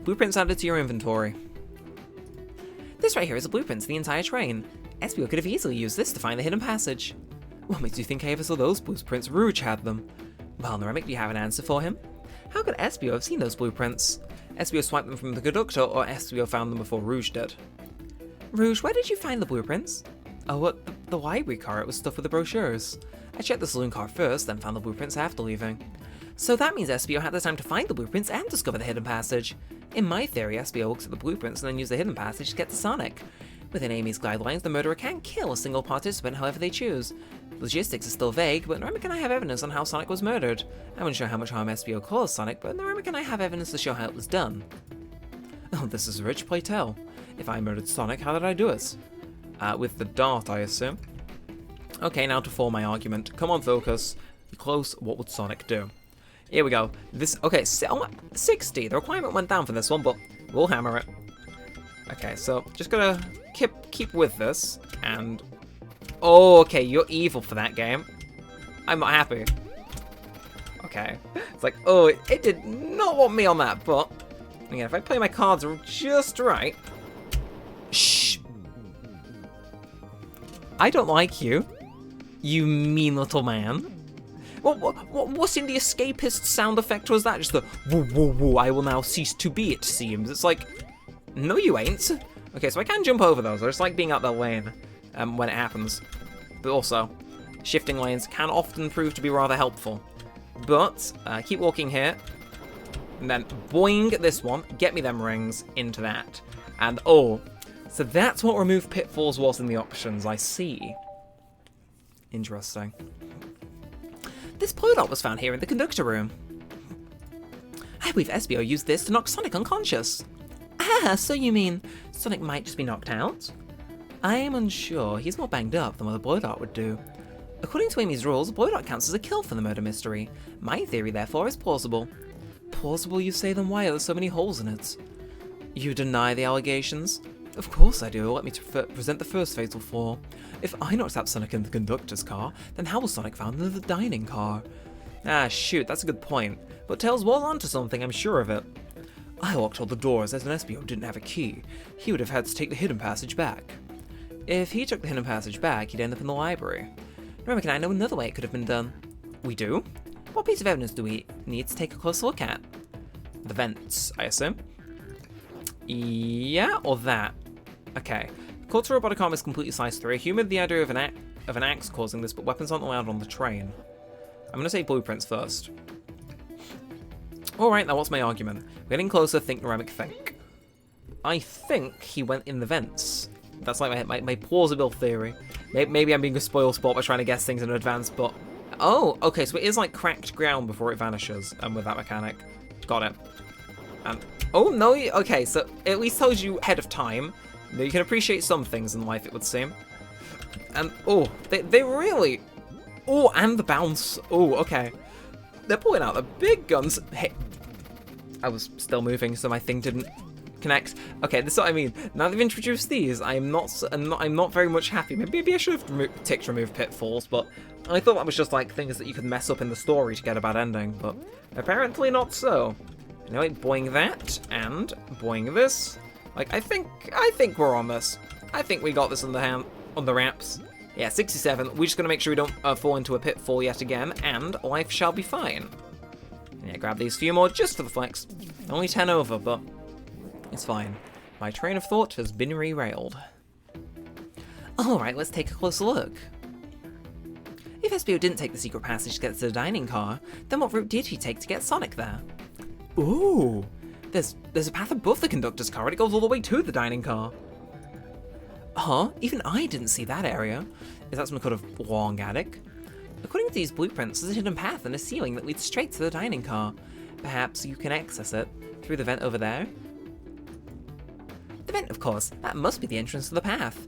Blueprints added to your inventory. This right here is a blueprint to the entire train. SBO could have easily used this to find the hidden passage. What makes you think I ever saw those blueprints? Rouge had them. Well, Neremik, do you have an answer for him? How could SBO have seen those blueprints? SBO swiped them from the conductor, or SBO found them before Rouge did? Rouge, where did you find the blueprints? Oh, at the library car. It was stuffed with the brochures. I checked the saloon car first, then found the blueprints after leaving. So that means SBO had the time to find the blueprints and discover the hidden passage. In my theory, SBO looks at the blueprints and then used the hidden passage to get to Sonic. Within Amy's guidelines, the murderer can kill a single participant however they choose. Logistics is still vague, but Neremik and I have evidence on how Sonic was murdered. I'm unsure how much harm SBO caused Sonic, but Neremik and I have evidence to show how it was done. Oh, this is rich, play tell. If I murdered Sonic, how did I do it? With the dart, I assume. Okay, now to form my argument. Come on, focus. Be close, what would Sonic do? Here we go. Okay, 60. The requirement went down for this one, but we'll hammer it. Okay, so just gotta keep with this, and... Oh, okay, you're evil for that game. I'm not happy. Okay. It's like, oh, it did not want me on that, but... Again, if I play my cards just right... Shh! I don't like you. You mean little man. What's in the escapist sound effect was that? Just the woo woo woo, I will now cease to be, it seems. It's like, no you ain't. Okay, so I can jump over those. I just like being out that lane when it happens. But also, shifting lanes can often prove to be rather helpful. But, keep walking here. And then boing this one, get me them rings into that. And oh, so that's what remove pitfalls was in the options, I see. Interesting. This Polydot was found here in the conductor room. I believe SBO used this to knock Sonic unconscious. Ah, so you mean Sonic might just be knocked out? I am unsure. He's more banged up than what a Polydot would do. According to Amy's rules, a Polydot counts as a kill for the murder mystery. My theory, therefore, is plausible. Plausible, you say, then why are there so many holes in it? You deny the allegations? Of course I do. Let me present the first fatal flaw. If I knocked out Sonic in the conductor's car, then how was Sonic found in the dining car? Ah, shoot, that's a good point. But Tails was onto something, I'm sure of it. I locked all the doors as an SBO didn't have a key. He would have had to take the hidden passage back. If he took the hidden passage back, he'd end up in the library. Neremik and I know another way it could have been done. We do? What piece of evidence do we need to take a closer look at? The vents, I assume. Yeah, or that? Okay. Quartz robotic arm is completely sized 3. Human, the idea of an axe causing this, but weapons aren't allowed on the train. I'm gonna say blueprints first. Alright, now what's my argument? We're getting closer, think Neremik, think. I think he went in the vents. That's like my plausible theory. Maybe I'm being a spoil sport by trying to guess things in advance, but Oh, okay, so it is like cracked ground before it vanishes, with that mechanic. Got it. Oh, no, okay, so it at least tells you ahead of time. You can appreciate some things in life, it would seem. Oh, they really... Oh, and the bounce. Oh, okay. They're pulling out the big guns. Hey, I was still moving, so my thing didn't connect. Okay, this is what I mean. Now they've introduced these, I'm not very much happy. Maybe I should have ticked remove pitfalls, but I thought that was just like things that you could mess up in the story to get a bad ending, but apparently not so. Anyway, boing that and boing this. Like I think we're on this. I think we got this on the ramps. Yeah, 67. We're just gonna make sure we don't fall into a pitfall yet again, and life shall be fine. Yeah, grab these few more just for the flex. Only 10 over, but it's fine. My train of thought has been derailed. Alright, let's take a closer look. If Espio didn't take the secret passage to get to the dining car, then what route did he take to get Sonic there? Ooh! There's a path above the conductor's car and it goes all the way to the dining car. Huh? Even I didn't see that area. Is that some kind of long attic? According to these blueprints, there's a hidden path and a ceiling that leads straight to the dining car. Perhaps you can access it through the vent over there? The vent, of course. That must be the entrance to the path.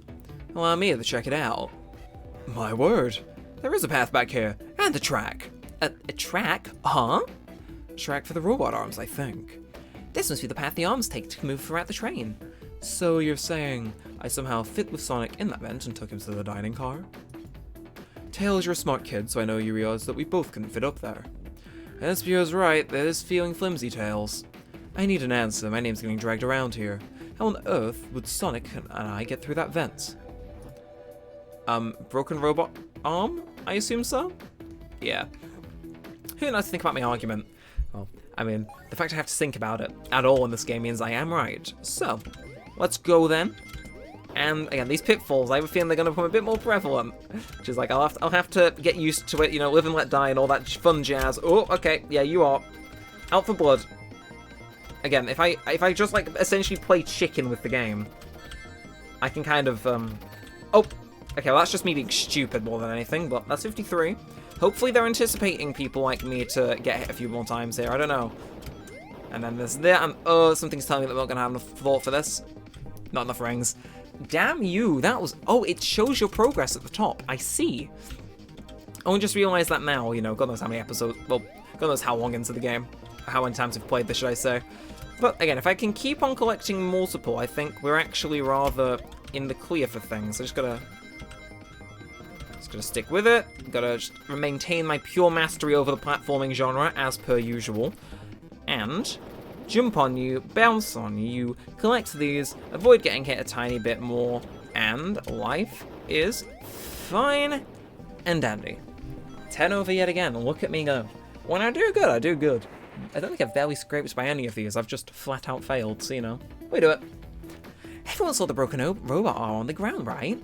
Allow me to check it out. My word. There is a path back here. And a track. A track? Huh? Track for the robot arms, I think. This must be the path the arms take to move throughout the train. So you're saying I somehow fit with Sonic in that vent and took him to the dining car? Tails, you're a smart kid, so I know you realize that we both couldn't fit up there. Espio's right, that is feeling flimsy, Tails. I need an answer, my name's getting dragged around here. How on earth would Sonic and I get through that vent? Broken robot arm? I assume so? Yeah. Who knows to think about my argument? Well, I mean, the fact I have to think about it at all in this game means I am right. So, let's go then. And again, these pitfalls, I have a feeling they're going to become a bit more prevalent. Which is like, I'll have to get used to it, you know, live and let die and all that fun jazz. Oh, okay, yeah, you are. Out for blood. Again, if I just, like, essentially play chicken with the game, I can kind of, Oh, okay, well, that's just me being stupid more than anything, but that's 53. Hopefully they're anticipating people like me to get hit a few more times here, I don't know. And then there's that, and oh, something's telling me that we're not going to have enough thought for this. Not enough rings. Damn you, that was... Oh, it shows your progress at the top. I see. I only just realized that now, you know, God knows how many episodes... Well, God knows how long into the game. How many times I've played this, should I say. But, again, if I can keep on collecting multiple, I think we're actually rather in the clear for things. I just gotta stick with it. Gotta just maintain my pure mastery over the platforming genre, as per usual. And... jump on you, bounce on you, collect these, avoid getting hit a tiny bit more, and life is fine and dandy. 10 over yet again, look at me go. When I do good, I do good. I don't think I've barely scraped by any of these, I've just flat out failed, so you know, we do it. Everyone saw the broken robot arm on the ground, right?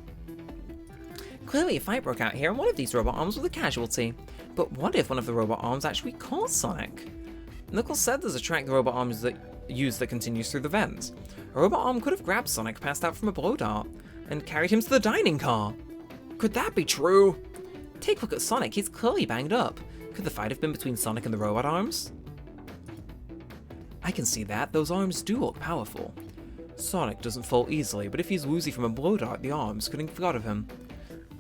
Clearly a fight broke out here and one of these robot arms was a casualty. But what if one of the robot arms actually caught Sonic? Knuckles said there's a track the robot arms that continues through the vents. A robot arm could have grabbed Sonic passed out from a blow dart and carried him to the dining car. Could that be true? Take a look at Sonic, he's clearly banged up. Could the fight have been between Sonic and the robot arms? I can see that, those arms do look powerful. Sonic doesn't fall easily, but if he's woozy from a blow dart, the arms couldn't have got of him.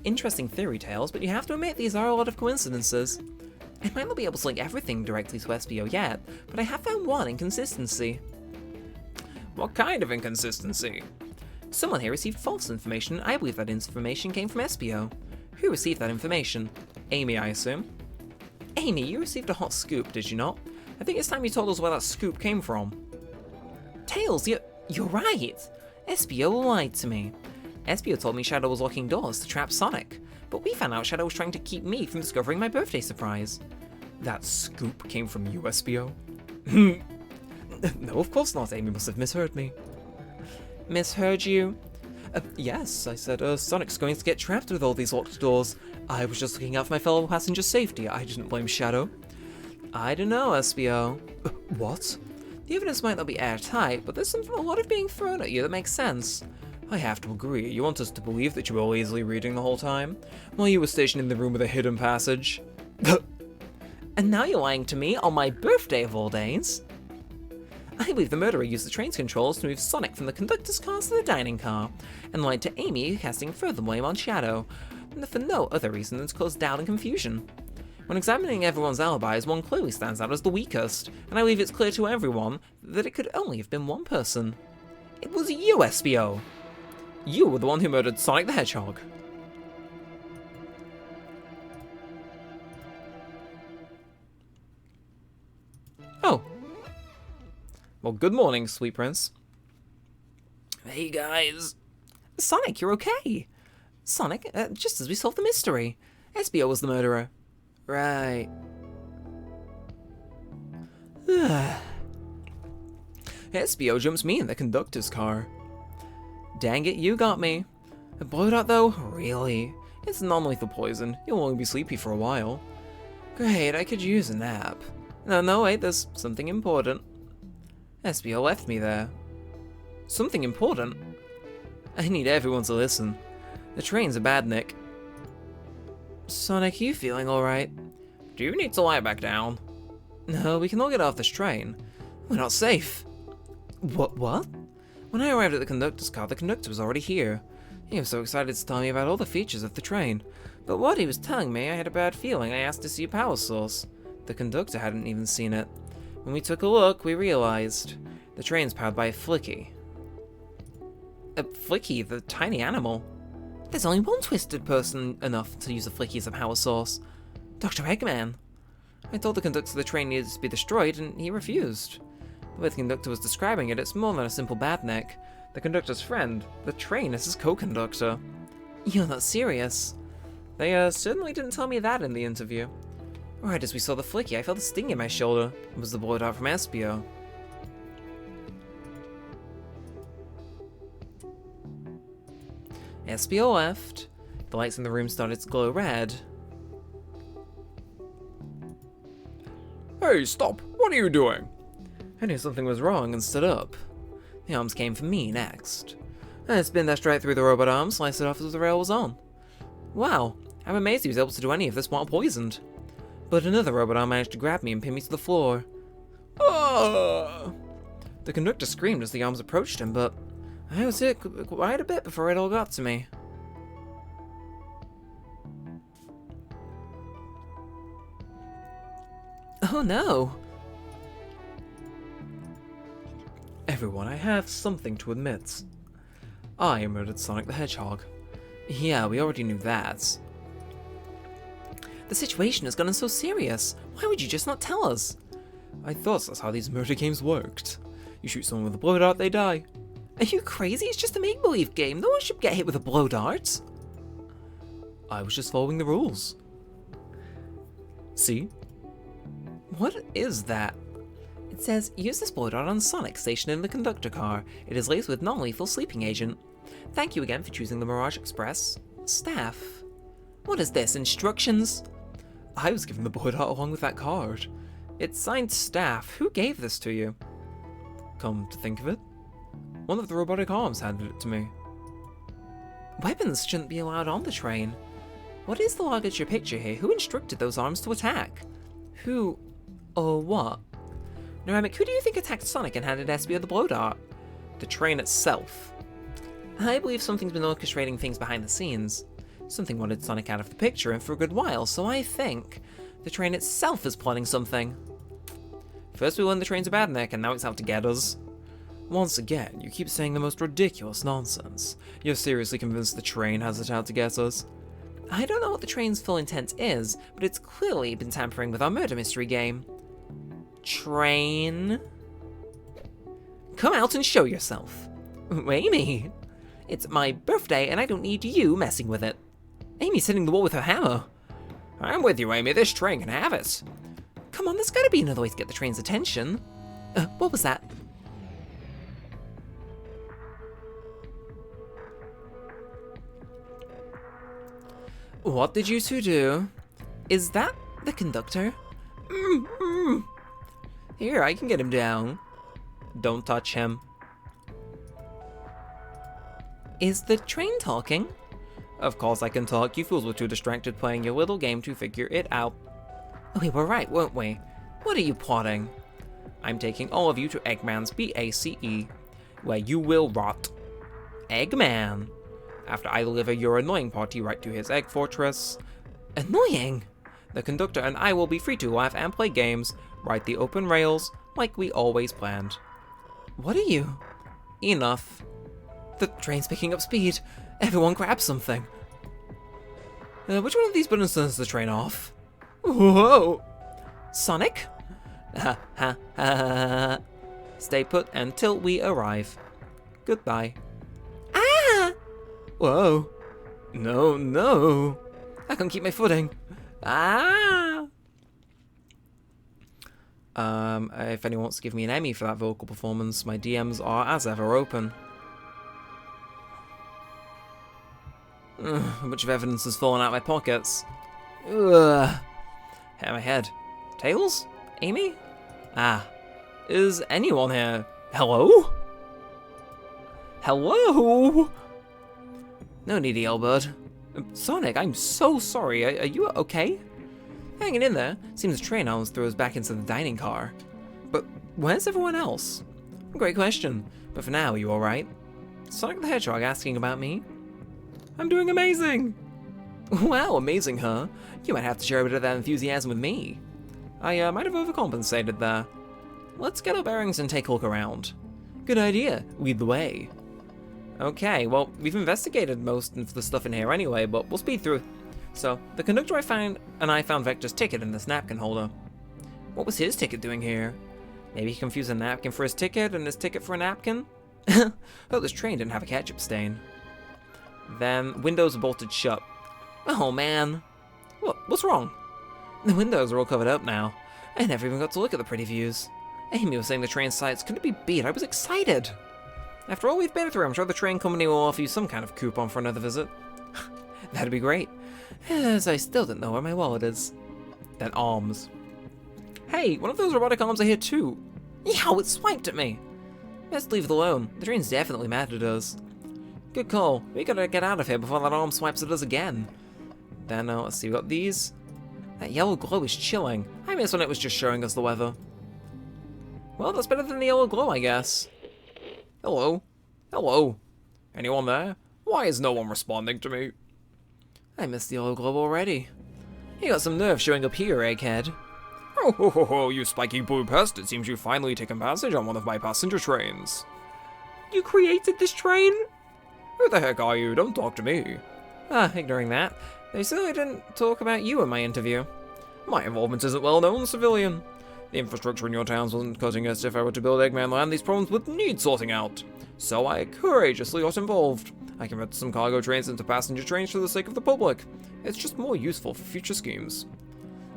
Interesting theory, Tails, but you have to admit these are a lot of coincidences. I might not be able to link everything directly to SBO yet, but I have found one inconsistency. What kind of inconsistency? Someone here received false information. I believe that information came from SBO. Who received that information? Amy, I assume. Amy, you received a hot scoop, did you not? I think it's time you told us where that scoop came from. Tails, you're right. SBO lied to me. SBO told me Shadow was locking doors to trap Sonic, but we found out Shadow was trying to keep me from discovering my birthday surprise. That scoop came from you, SBO? No, of course not. Amy must have misheard me. Misheard you? Yes, I said, Sonic's going to get trapped with all these locked doors. I was just looking out for my fellow passenger's safety. I didn't blame Shadow. I don't know, SBO. What? The evidence might not be airtight, but there's a lot of being thrown at you that makes sense. I have to agree. You want us to believe that you were lazily reading the whole time? While you were stationed in the room with a hidden passage? And now you're lying to me on my birthday of all days? I believe the murderer used the train's controls to move Sonic from the conductor's car to the dining car, and lied to Amy, casting further blame on Shadow, and for no other reason than to cause doubt and confusion. When examining everyone's alibis, one clearly stands out as the weakest, and I believe it's clear to everyone that it could only have been one person. It was you, SBO! You were the one who murdered Sonic the Hedgehog. Oh. Well, good morning, sweet prince. Hey, guys. Sonic, you're okay. Sonic, just as we solved the mystery. SBO was the murderer. Right. SBO jumps me in the conductor's car. Dang it, you got me. A blowout though? Really? It's non-lethal poison. You'll only be sleepy for a while. Great, I could use a nap. No, wait, there's something important. SBO left me there. Something important? I need everyone to listen. The train's a bad nick. Sonic, you feeling alright? Do you need to lie back down? No, we can all get off this train. We're not safe. What? When I arrived at the conductor's car, the conductor was already here. He was so excited to tell me about all the features of the train. But what he was telling me, I had a bad feeling. I asked to see a power source. The conductor hadn't even seen it. When we took a look, we realized the train's powered by a Flicky. A Flicky, the tiny animal? There's only one twisted person enough to use a Flicky as a power source. Dr. Eggman. I told the conductor the train needed to be destroyed, and he refused. The way the conductor was describing it, it's more than a simple badnik. The conductor's friend, the train, is his co-conductor. You're not serious. They certainly didn't tell me that in the interview. Right as we saw the Flicky, I felt a sting in my shoulder. It was the blowout from SBO. SBO left. The lights in the room started to glow red. Hey, stop! What are you doing? I knew something was wrong and stood up. The arms came for me next. I spin dashed right through the robot arm, sliced it off as the rail was on. Wow, I'm amazed he was able to do any of this while poisoned. But another robot arm managed to grab me and pin me to the floor. Ah! The conductor screamed as the arms approached him, but I was hit quite a bit before it all got to me. Oh no! Everyone, I have something to admit. I murdered Sonic the Hedgehog. Yeah, we already knew that. The situation has gotten so serious. Why would you just not tell us? I thought that's how these murder games worked. You shoot someone with a blow dart, they die. Are you crazy? It's just a make-believe game. No one should get hit with a blow dart. I was just following the rules. See? What is that? It says, use this blow dart on Sonic stationed in the conductor car. It is laced with non-lethal sleeping agent. Thank you again for choosing the Mirage Express. Staff. What is this, instructions? I was given the blow dart along with that card. It's signed Staff. Who gave this to you? Come to think of it, one of the robotic arms handed it to me. Weapons shouldn't be allowed on the train. What is the larger picture here? Who instructed those arms to attack? Who or what? Neremik, who do you think attacked Sonic and handed SBO the blow dart? The train itself. I believe something's been orchestrating things behind the scenes. Something wanted Sonic out of the picture and for a good while, so I think the train itself is plotting something. First we learned the train's a badnik, and now it's out to get us. Once again, you keep saying the most ridiculous nonsense. You're seriously convinced the train has it out to get us? I don't know what the train's full intent is, but it's clearly been tampering with our murder mystery game. Train? Come out and show yourself. Amy, it's my birthday and I don't need you messing with it. Amy's hitting the wall with her hammer. I'm with you, Amy. This train can have it. Come on, there's gotta be another way to get the train's attention. What was that? What did you two do? Is that the conductor? Here, I can get him down. Don't touch him. Is the train talking? Of course I can talk. You fools were too distracted playing your little game to figure it out. We were right, weren't we? What are you plotting? I'm taking all of you to Eggman's BACE, where you will rot. Eggman! After I deliver your annoying party right to his egg fortress. Annoying? The conductor and I will be free to laugh and play games, ride the open rails, like we always planned. What are you? Enough. The train's picking up speed. Everyone grab something. Which one of these buttons turns the train off? Whoa! Sonic? Ha ha ha. Stay put until we arrive. Goodbye. Ah! Whoa. No, no. I can't keep my footing. Ah! If anyone wants to give me an Emmy for that vocal performance, my DMs are as ever open. A bunch of evidence has fallen out of my pockets. Ugh. Hit my head. Tails? Amy? Ah. Is anyone here? Hello? Hello? No need to yell, bud. Sonic, I'm so sorry. Are you okay? Hanging in there. Seems the train almost throws back into the dining car. But where's everyone else? Great question. But for now, are you alright? Sonic the Hedgehog asking about me? I'm doing amazing! Wow, amazing, huh? You might have to share a bit of that enthusiasm with me. I might have overcompensated there. Let's get our bearings and take a look around. Good idea. Lead the way. Okay, well, we've investigated most of the stuff in here anyway, but we'll speed through. So, the conductor I found Vector's ticket in this napkin holder. What was his ticket doing here? Maybe he confused a napkin for his ticket and his ticket for a napkin? Hope this train didn't have a ketchup stain. Then, windows are bolted shut. Oh man. What's wrong? The windows are all covered up now. I never even got to look at the pretty views. Amy was saying the train sights couldn't be beat. I was excited. After all we've been through, I'm sure the train company will offer you some kind of coupon for another visit. That'd be great. As I still don't know where my wallet is. Then arms. Hey, one of those robotic arms are here too. Yow, it swiped at me. Best leave it alone. The train's definitely mad at us. Good call. We gotta get out of here before that arm swipes at us again. Then, let's see, we got these. That yellow glow is chilling. I miss when it was just showing us the weather. Well, that's better than the yellow glow, I guess. Hello? Hello? Anyone there? Why is no one responding to me? I missed the yellow glow already. You got some nerve showing up here, Egghead. Oh ho ho ho, you spiky blue pest. It seems you've finally taken passage on one of my passenger trains. You created this train? Who the heck are you? Don't talk to me. Ignoring that. They certainly didn't talk about you in my interview. My involvement isn't well known, civilian. The infrastructure in your towns wasn't cutting it. If I were to build Eggman Land, these problems would need sorting out. So I courageously got involved. I converted some cargo trains into passenger trains for the sake of the public. It's just more useful for future schemes.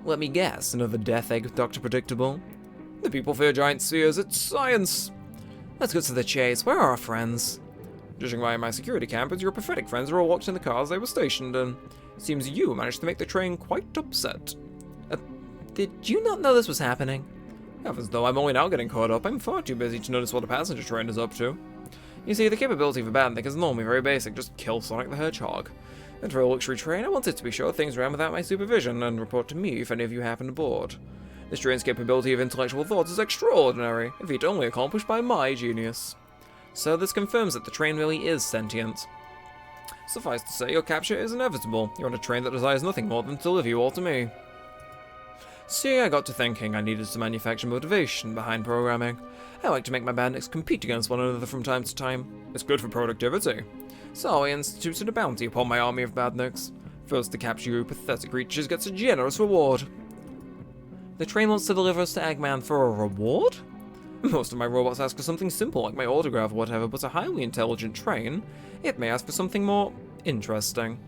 Let me guess, another death egg, Dr. Predictable? The people fear giant spheres. It's science. Let's get to the chase. Where are our friends? Judging by my security cameras, your pathetic friends are all locked in the cars they were stationed in. Seems you managed to make the train quite upset. Did you not know this was happening? Heavens, though, I'm only now getting caught up. I'm far too busy to notice what a passenger train is up to. You see, the capability of a bad thing is normally very basic. Just kill Sonic the Hedgehog. And for a luxury train, I wanted to be sure things ran without my supervision and report to me if any of you happen aboard. This train's capability of intellectual thought is extraordinary, a feat only accomplished by my genius. So this confirms that the train really is sentient. Suffice to say, your capture is inevitable. You're on a train that desires nothing more than to deliver you all to me. See, I got to thinking I needed to manufacture motivation behind programming. I like to make my bandits compete against one another from time to time. It's good for productivity. So I instituted a bounty upon my army of badniks. First to capture you pathetic creatures gets a generous reward. The train wants to deliver us to Eggman for a reward? Most of my robots ask for something simple like my autograph or whatever, but a highly intelligent train, it may ask for something more interesting.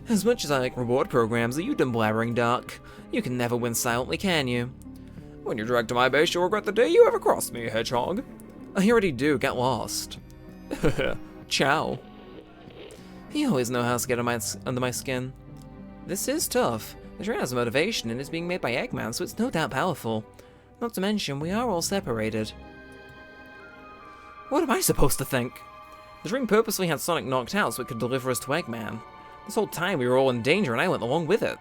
As much as I like reward programs, are you done blabbering, Duck? You can never win silently, can you? When you're dragged to my base, you'll regret the day you ever crossed me, Hedgehog. I already do, get lost. Ciao. You always know how to get under my skin. This is tough. The train has motivation and is being made by Eggman, so it's no doubt powerful. Not to mention, we are all separated. What am I supposed to think? The train purposely had Sonic knocked out so it could deliver us to Eggman. This whole time we were all in danger and I went along with it.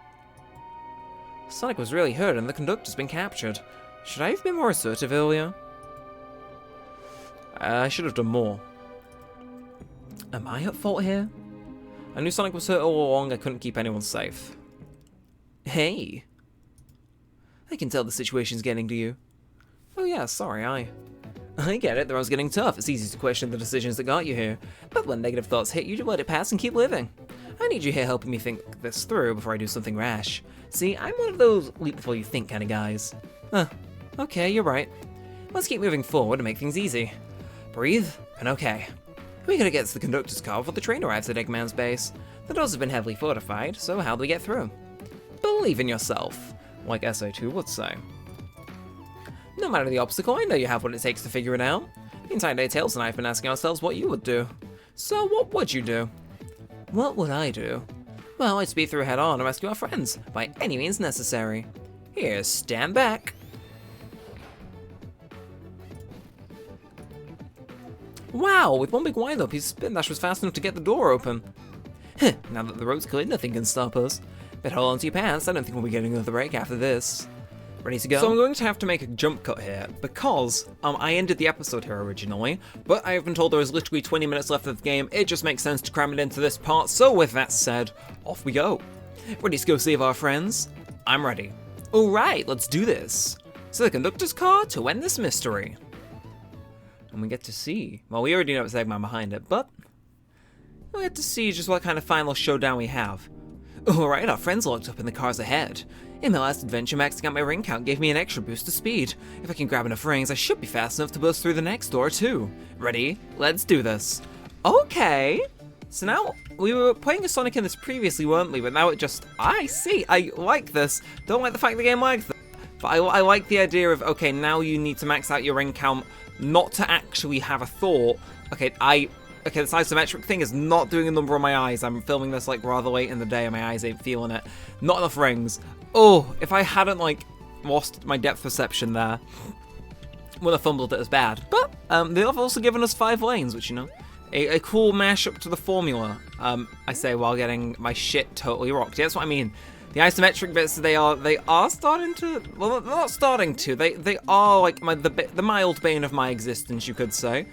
Sonic was really hurt and the conductor's been captured. Should I have been more assertive earlier? I should have done more. Am I at fault here? I knew Sonic was hurt all along, I couldn't keep anyone safe. Hey! I can tell the situation's getting to you. Oh yeah, sorry, I get it, the road's getting tough. It's easy to question the decisions that got you here. But when negative thoughts hit you, just let it pass and keep living. I need you here helping me think this through before I do something rash. See, I'm one of those leap before you think kind of guys. Okay, you're right. Let's keep moving forward to make things easy. Breathe, and okay. We gotta get to the conductor's car before the train arrives at Eggman's base. The doors have been heavily fortified, so how do we get through? Believe in yourself, like SA2 would say. No matter the obstacle, I know you have what it takes to figure it out. The entire day Tails and I have been asking ourselves what you would do. So what would you do? What would I do? Well, I'd speed through head on and rescue our friends, by any means necessary. Here, stand back. Wow, with one big wind-up, his spin dash was fast enough to get the door open. Now that the road's clear, nothing can stop us. But hold on to your pants, I don't think we'll be getting another break after this. Ready to go? So I'm going to have to make a jump cut here, because I ended the episode here originally, but I have been told there is literally 20 minutes left of the game. It just makes sense to cram it into this part, so with that said, off we go. Ready to go save our friends? I'm ready. Alright, let's do this. So the conductor's car to end this mystery. And we get to see, well, we already know it's Eggman behind it, but we get to see just what kind of final showdown we have. Alright, our friends locked up in the cars ahead. In my last adventure, maxing out my ring count gave me an extra boost of speed. If I can grab enough rings, I should be fast enough to burst through the next door too. Ready? Let's do this. Okay. So now, we were playing as Sonic in this previously, weren't we? But now it just, I see, I like this. Don't like the fact the game likes this. But I like the idea of, okay, now you need to max out your ring count, not to actually have a thought. Okay, this isometric thing is not doing a number on my eyes. I'm filming this like rather late in the day and my eyes ain't feeling it. Not enough rings. Oh, if I hadn't like lost my depth perception there, would have fumbled it as bad. But they have also given us 5 lanes, which, you know, a cool mashup to the formula. I say while getting my shit totally rocked. Yeah, that's what I mean. The isometric bits, they are starting to, well, they're not starting to. They are like the mild bane of my existence, you could say.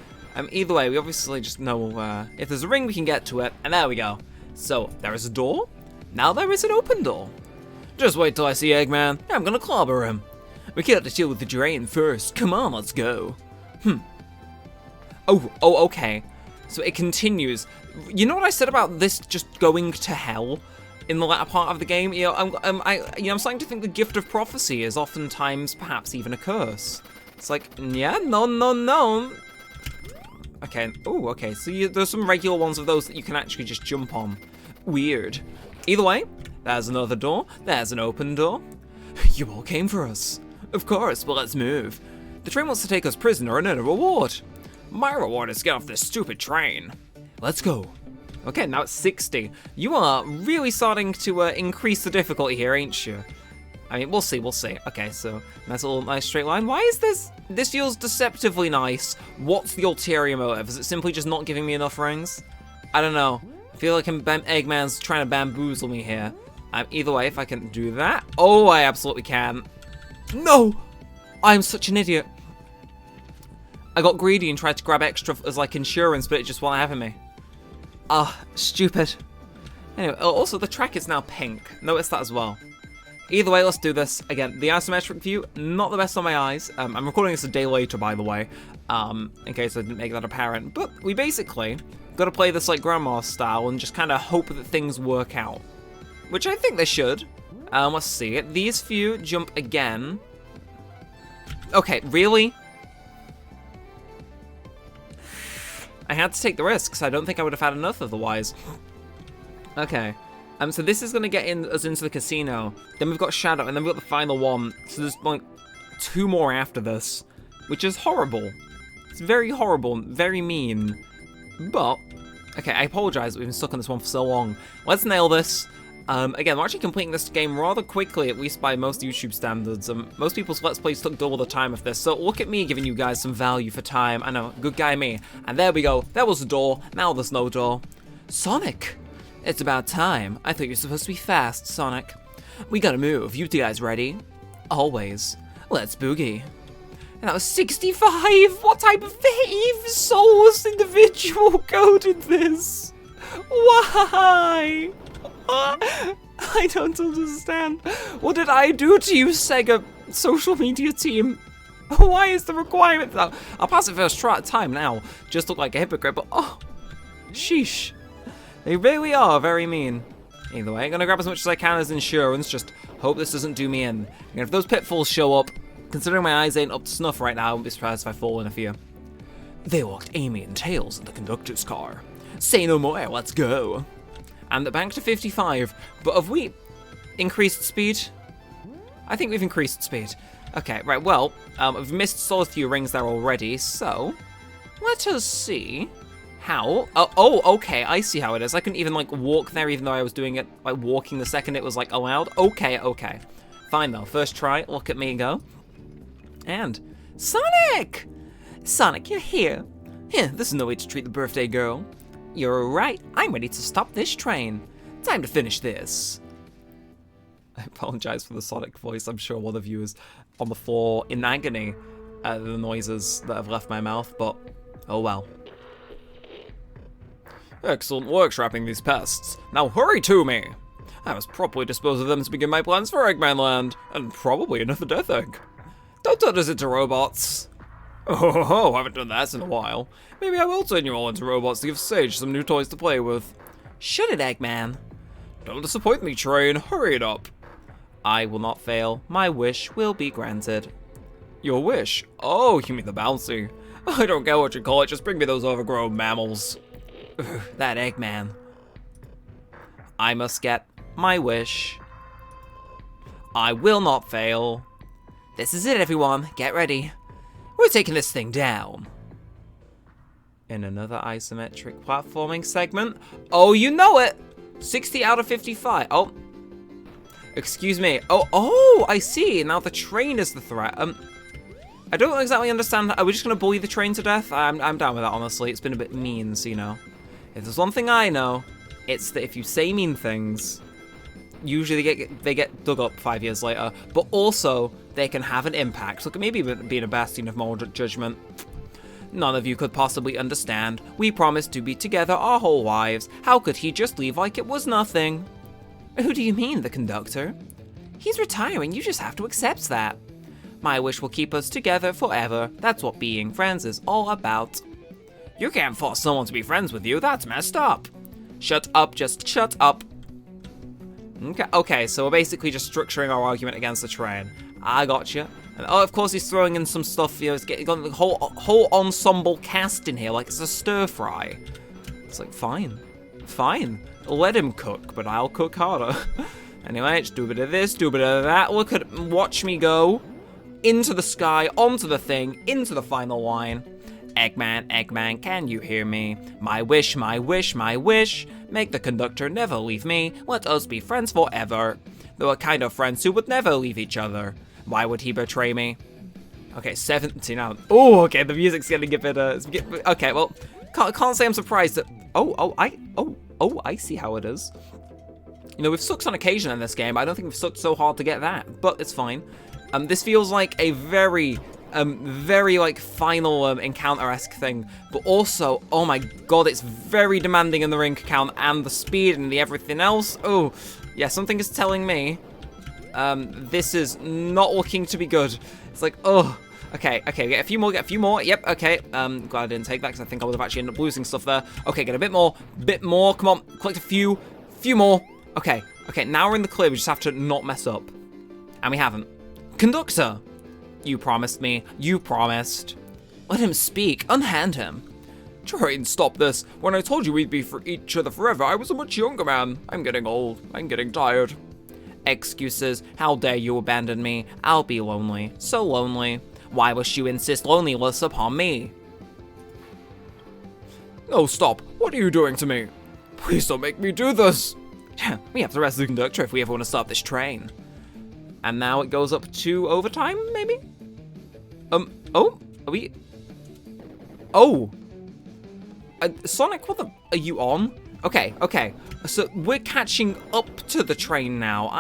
Either way, we obviously just know if there's a ring, we can get to it, and there we go. So, there is a door. Now there is an open door. Just wait till I see Eggman. I'm gonna clobber him. We got to deal with the drain first. Come on, let's go. Oh, okay. So it continues. You know what I said about this just going to hell in the latter part of the game? You know, I'm starting to think the gift of prophecy is oftentimes perhaps even a curse. It's like, yeah, no. Okay, oh, okay, so there's some regular ones of those that you can actually just jump on. Weird. Either way, there's another door, there's an open door. You all came for us. Of course, but let's move. The train wants to take us prisoner and earn a reward. My reward is to get off this stupid train. Let's go. Okay, now it's 60. You are really starting to increase the difficulty here, ain't you? I mean, we'll see. Okay, so that's a little nice straight line. Why is this? This feels deceptively nice. What's the ulterior motive? Is it simply just not giving me enough rings? I don't know. I feel like Eggman's trying to bamboozle me here. Either way, if I can do that. Oh, I absolutely can. No! I'm such an idiot. I got greedy and tried to grab extra as like insurance, but it just wasn't having me. Stupid. Anyway, also the track is now pink. Notice that as well. Either way, let's do this. Again, the isometric view, not the best on my eyes. I'm recording this a day later, by the way, in case I didn't make that apparent. But we basically got to play this like grandma style and just kind of hope that things work out. Which I think they should. Let's see. These few jump again. Okay, really? I had to take the risks. I don't think I would have had enough otherwise. Okay. So this is going to get us into the casino. Then we've got Shadow, and then we've got the final one. So there's like 2 more after this, which is horrible. It's very horrible, very mean. But, okay, I apologize that we've been stuck on this one for so long. Let's nail this. Again, we're actually completing this game rather quickly, at least by most YouTube standards. Most people's Let's Plays took double the time of this, so look at me giving you guys some value for time. I know, good guy me. And there we go. There was a door. Now there's no door. Sonic! It's about time. I thought you were supposed to be fast, Sonic. We gotta move. You two guys ready? Always. Let's boogie. And that was 65? What type of Eve soulless individual coded this? Why? I don't understand. What did I do to you, Sega social media team? Why is the requirement that I'll pass it first time now? Just look like a hypocrite, but oh, sheesh. They really are very mean. Either way, I'm gonna grab as much as I can as insurance, just hope this doesn't do me in. And if those pitfalls show up, considering my eyes ain't up to snuff right now, I won't be surprised if I fall in a few. They locked Amy and Tails in the conductor's car. Say no more, let's go. And back to 55, but have we increased speed? I think we've increased speed. Okay, right, well, I've missed solid few rings there already, so let us see how. Oh, okay, I see how it is. I couldn't even, like, walk there even though I was doing it, like, walking the second it was, like, allowed. Okay. Fine, though. First try, look at me go. And Sonic! Sonic, you're here. This is no way to treat the birthday girl. You're right, I'm ready to stop this train. Time to finish this. I apologize for the Sonic voice. I'm sure one of you is on the floor in agony at the noises that have left my mouth, but oh well. Excellent work trapping these pests. Now hurry to me! I must properly dispose of them to begin my plans for Eggman Land, and probably another Death Egg. Don't turn us into robots. Oh, haven't done that in a while. Maybe I will turn you all into robots to give Sage some new toys to play with. Shut it, Eggman. Don't disappoint me, train. Hurry it up. I will not fail. My wish will be granted. Your wish? Oh, you mean the bouncy. I don't care what you call it, just bring me those overgrown mammals. That Eggman. I must get my wish. I will not fail. This is it, everyone. Get ready. We're taking this thing down. In another isometric platforming segment. Oh, you know it! 60 out of 55. Oh. Excuse me. Oh, I see. Now the train is the threat. I don't exactly understand. Are we just going to bully the train to death? I'm down with that, honestly. It's been a bit mean, so you know. If there's one thing I know, it's that if you say mean things, usually they get dug up 5 years later, but also they can have an impact. Look at maybe being a bastion of moral judgment. None of you could possibly understand. We promised to be together our whole lives. How could he just leave like it was nothing? Who do you mean, the conductor? He's retiring, you just have to accept that. My wish will keep us together forever. That's what being friends is all about. You can't force someone to be friends with you, that's messed up. Shut up, just shut up. Okay, so we're basically just structuring our argument against the train. I got you. And, oh, of course he's throwing in some stuff, you know, he's got the whole ensemble cast in here like it's a stir fry. It's like, fine. Let him cook, but I'll cook harder. Anyway, just do a bit of this, do a bit of that. Watch me go. Into the sky, onto the thing, into the final line. Eggman, can you hear me? My wish, make the conductor never leave me. Let us be friends forever. The kind of friends who would never leave each other. Why would he betray me? Okay, 17 out. Oh, okay, the music's getting a bit, okay, well, can't say I'm surprised that, I see how it is. You know, we've sucked on occasion in this game. I don't think we've sucked so hard to get that, but it's fine. This feels like a very like final encounter-esque thing, but also, oh my god, it's very demanding in the ring count and the speed and the everything else. Oh, yeah, something is telling me this is not looking to be good. It's like, oh, okay, get a few more, yep, okay, glad I didn't take that because I think I would have actually ended up losing stuff there. Okay, get a bit more, come on, collect a few more. Okay, now we're in the clear, we just have to not mess up. And we haven't. Conductor! You promised me. You promised. Let him speak. Unhand him. Train, stop this. When I told you we'd be for each other forever, I was a much younger man. I'm getting old. I'm getting tired. Excuses. How dare you abandon me? I'll be lonely. So lonely. Why must you insist loneliness upon me? No, stop. What are you doing to me? Please don't make me do this. We have to arrest the conductor if we ever want to stop this train. And now it goes up to overtime, maybe? Oh, are we? Oh! Sonic, what the, are you on? Okay, so we're catching up to the train now.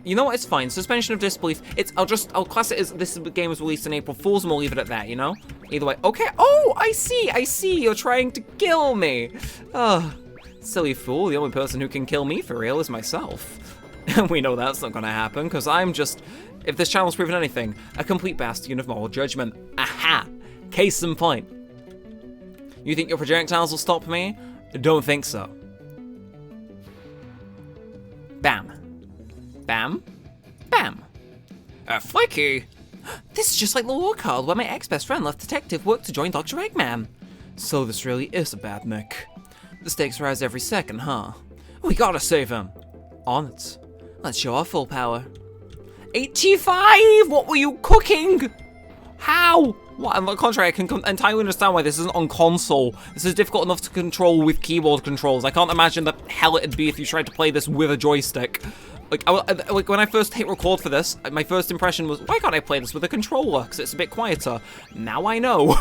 You know what? It's fine. Suspension of disbelief. I'll class it as this game was released in April Fool's, and we'll leave it at that, you know? Either way. Okay. Oh, I see. You're trying to kill me. Oh, silly fool. The only person who can kill me for real is myself. And we know that's not gonna happen, because I'm just, if this channel's proven anything, a complete bastion of moral judgment. Aha! Case in point. You think your projectiles will stop me? Don't think so. Bam. Bam. Bam. Flicky! This is just like the lore card where my ex-best friend left detective work to join Dr. Eggman. So this really is a bad Nick. The stakes rise every second, huh? We gotta save him. On it. Let's show our full power. 85! What were you cooking? How? What? On the contrary, I can entirely understand why this isn't on console. This is difficult enough to control with keyboard controls. I can't imagine the hell it'd be if you tried to play this with a joystick. Like when I first hit record for this, my first impression was, why can't I play this with a controller? Because it's a bit quieter. Now I know.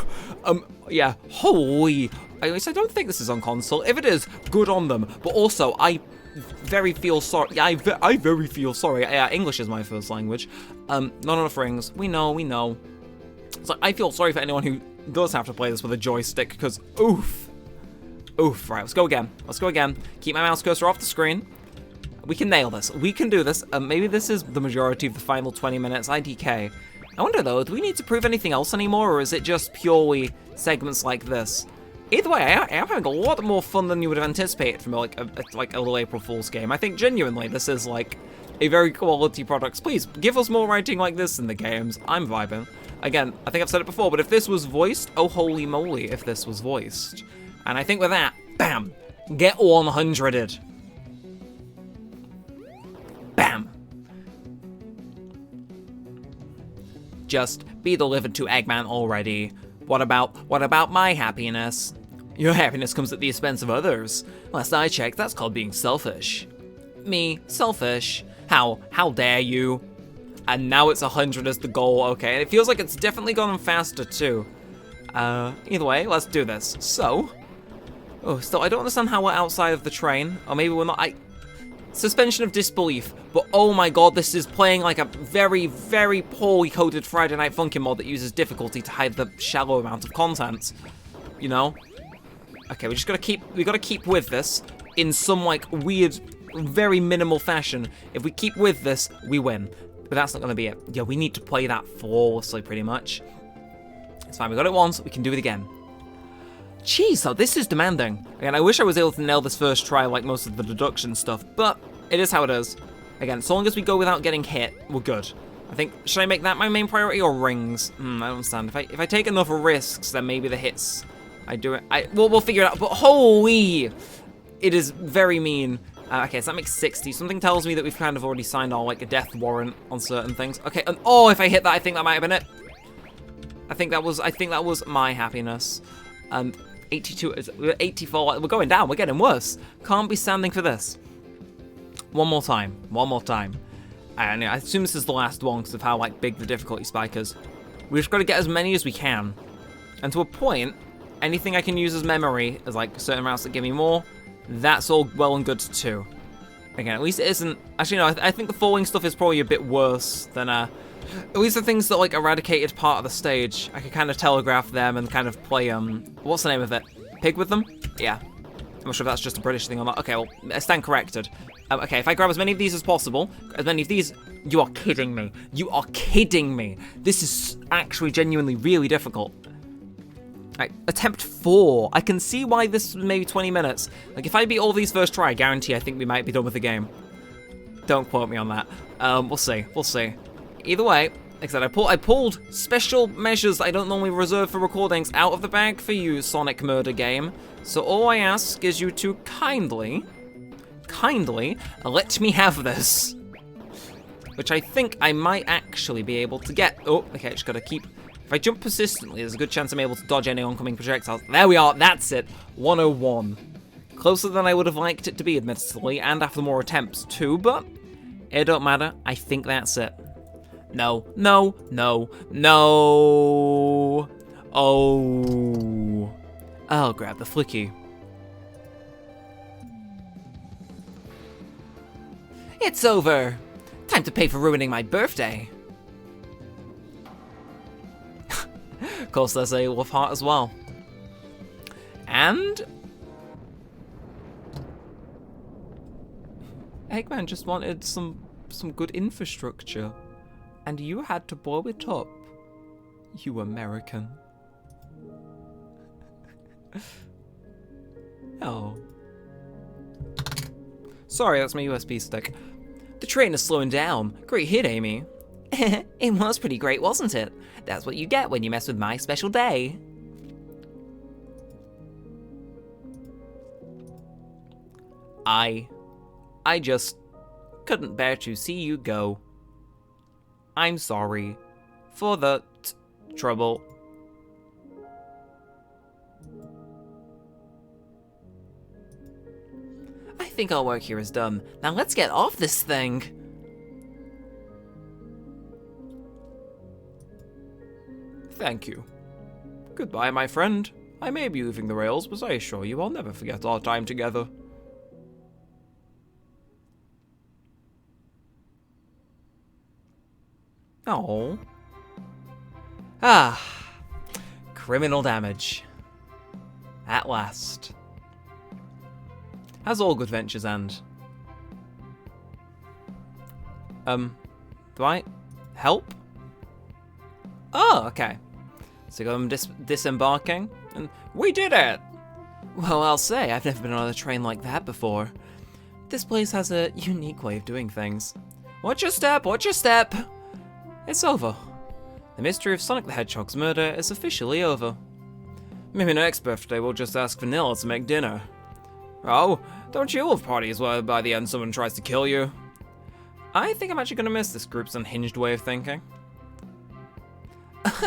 Yeah, holy. At least I don't think this is on console. If it is, good on them. But also, I very feel sorry. Yeah, I very feel sorry. Yeah, English is my first language. Not enough rings. We know. So I feel sorry for anyone who does have to play this with a joystick, because oof. Right, let's go again. Keep my mouse cursor off the screen. We can nail this. We can do this. Maybe this is the majority of the final 20 minutes. IDK. I wonder though, do we need to prove anything else anymore, or is it just purely segments like this? Either way, I am having a lot more fun than you would have anticipated from like a little April Fool's game. I think genuinely this is like a very quality product. Please give us more writing like this in the games. I'm vibing. Again, I think I've said it before, but if this was voiced, oh holy moly, if this was voiced. And I think with that, bam, get 100'd. Bam. Just be delivered to Eggman already. What about my happiness? Your happiness comes at the expense of others. Last I checked, that's called being selfish. Me, selfish? How dare you? And now it's 100 as the goal, okay. And it feels like it's definitely gone faster too. Either way, let's do this. So, still, I don't understand how we're outside of the train. Or maybe we're not, suspension of disbelief. But oh my god, this is playing like a very, very poorly coded Friday Night Funkin' mod that uses difficulty to hide the shallow amount of content. You know? Okay, we gotta keep with this in some like weird, very minimal fashion. If we keep with this, we win. But that's not gonna be it. Yeah, we need to play that flawlessly pretty much. It's fine, we got it once, we can do it again. Jeez, though, this is demanding. Again, I wish I was able to nail this first try like most of the deduction stuff, but it is how it is. Again, so long as we go without getting hit, we're good. I think, should I make that my main priority or rings? I don't understand. If I take enough risks, then maybe the hits, I do it. We'll figure it out, but holy! It is very mean. Okay, so that makes 60. Something tells me that we've kind of already signed our, like, a death warrant on certain things. Okay, and oh, if I hit that, I think that might have been it. I think that was my happiness. 82, 84, we're going down, we're getting worse. Can't be standing for this. One more time. And I assume this is the last one because of how, like, big the difficulty spike is. We've just got to get as many as we can. And to a point, anything I can use as memory, as, like, certain routes that give me more, that's all well and good too. Again, at least it isn't... Actually, no, I think the falling stuff is probably a bit worse than, at least the things that, like, eradicated part of the stage, I could kind of telegraph them and kind of play, what's the name of it? Pig with them? Yeah. I'm not sure if that's just a British thing or not. Okay, well, I stand corrected. Okay, if I grab as many of these as possible, as many of these... You are kidding me. You are kidding me. This is actually genuinely really difficult. Right, attempt 4. I can see why this was maybe 20 minutes. Like, if I beat all these first try, I guarantee I think we might be done with the game. Don't quote me on that. We'll see. Either way, like I said, I pulled special measures I don't normally reserve for recordings out of the bag for you, Sonic Murder Game. So all I ask is you to kindly let me have this. Which I think I might actually be able to get. Oh, okay, just gotta keep... If I jump persistently, there's a good chance I'm able to dodge any oncoming projectiles. There we are, that's it. 101. Closer than I would have liked it to be, admittedly, and after more attempts too, but it don't matter. I think that's it. No. Oh. I'll grab the flicky. It's over. Time to pay for ruining my birthday. Of course, there's a wolf heart as well. And Eggman just wanted some good infrastructure, and you had to blow it up. You American. Oh. Sorry, that's my USB stick. The train is slowing down. Great hit, Amy. It was pretty great, wasn't it? That's what you get when you mess with my special day. I just couldn't bear to see you go. I'm sorry for the trouble. I think our work here is done. Now let's get off this thing. Thank you. Goodbye, my friend. I may be leaving the rails, but I assure you I'll never forget our time together. Oh. Ah. Criminal damage. At last. As all good ventures end. Do I help? Oh, okay. So I'm disembarking, and we did it! Well, I'll say, I've never been on a train like that before. This place has a unique way of doing things. Watch your step, watch your step! It's over. The mystery of Sonic the Hedgehog's murder is officially over. Maybe next birthday we'll just ask Vanilla to make dinner. Oh, don't you love parties where by the end someone tries to kill you? I think I'm actually gonna miss this group's unhinged way of thinking.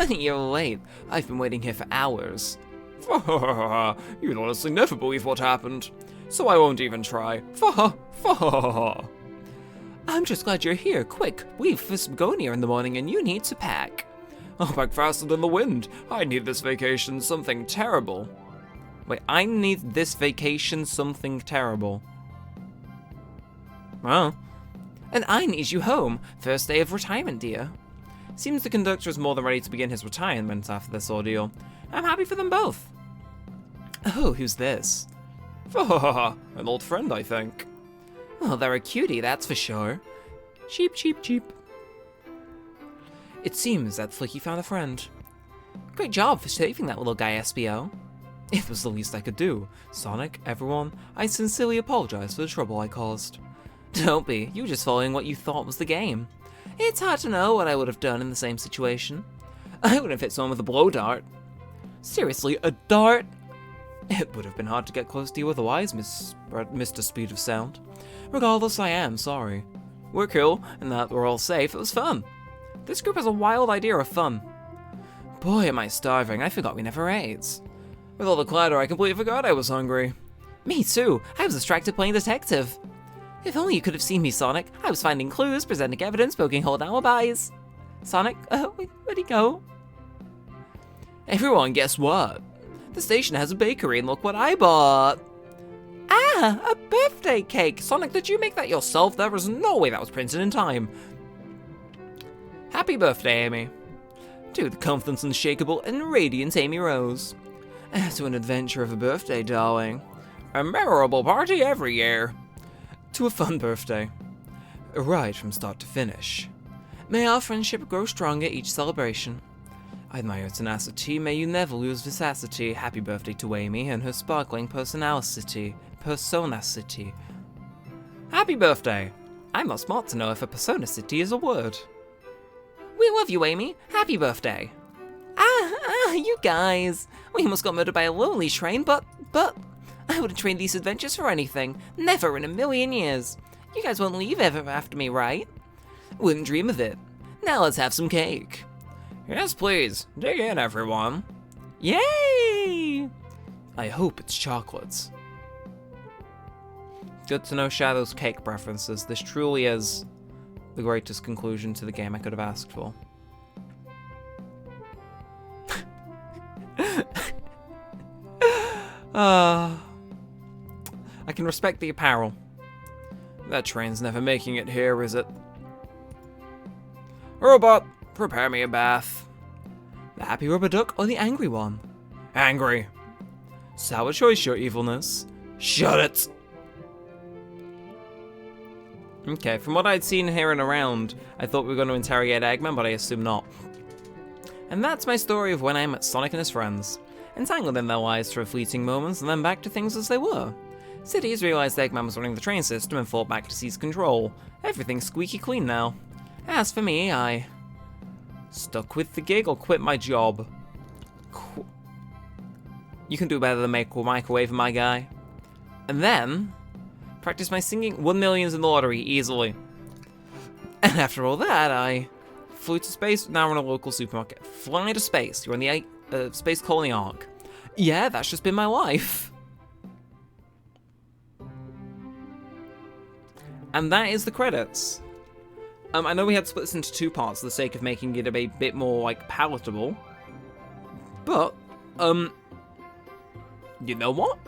You're late. I've been waiting here for hours. You'd honestly never believe what happened. So I won't even try. I'm just glad you're here. Quick, we've Visbegonia in the morning and you need to pack. I'll pack faster than the wind. I need this vacation something terrible. Wait, I need this vacation something terrible. Well, and I need you home. First day of retirement, dear. Seems the conductor is more than ready to begin his retirement after this ordeal. I'm happy for them both. Oh, who's this? An old friend, I think. Well, they're a cutie, that's for sure. Cheep, cheep, cheep. It seems that Flicky found a friend. Great job for saving that little guy, SBO. It was the least I could do. Sonic, everyone, I sincerely apologize for the trouble I caused. Don't be, you were just following what you thought was the game. It's hard to know what I would have done in the same situation. I would have hit someone with a blow dart. Seriously, a dart? It would have been hard to get close to you otherwise, Mr. Speed of Sound. Regardless, I am sorry. We're cool, and that we're all safe. It was fun. This group has a wild idea of fun. Boy, am I starving. I forgot we never ate. With all the clatter, I completely forgot I was hungry. Me too. I was distracted playing detective. If only you could have seen me, Sonic. I was finding clues, presenting evidence, poking holes in alibis. Sonic, where'd he go? Everyone, guess what? The station has a bakery, and look what I bought. Ah, a birthday cake. Sonic, did you make that yourself? There is no way that was printed in time. Happy birthday, Amy. To the confident, unshakable, and radiant Amy Rose. To an adventure of a birthday, darling. A memorable party every year. To a fun birthday. Right from start to finish. May our friendship grow stronger each celebration. I admire your tenacity. May you never lose vivacity. Happy birthday to Amy and her sparkling personacity. Happy birthday! I'm not smart to know if a personacity is a word. We love you, Amy. Happy birthday. You guys. We almost got murdered by a lonely train, but I wouldn't trade these adventures for anything. Never in a million years. You guys won't leave ever after me, right? Wouldn't dream of it. Now let's have some cake. Yes, please. Dig in, everyone. Yay! I hope it's chocolates. Good to know Shadow's cake preferences. This truly is the greatest conclusion to the game I could have asked for. I can respect the apparel. That train's never making it here, is it? Robot, prepare me a bath. The happy rubber duck or the angry one? Angry. Sour choice, your evilness. Shut it. Okay, from what I'd seen here and around, I thought we were going to interrogate Eggman, but I assume not. And that's my story of when I met Sonic and his friends. Entangled in their lives for a fleeting moments, and then back to things as they were. Cities realized Eggman was running the train system and fought back to seize control. Everything's squeaky clean now. As for me, I stuck with the gig or quit my job. You can do better than make a microwave, my guy. And then practice my singing, won millions in the lottery easily. And after all that, I flew to space, now in a local supermarket. Fly to space, you're on the space colony arc. Yeah, that's just been my life. And that is the credits. I know we had to split this into two parts for the sake of making it a bit more, like, palatable. But, you know what?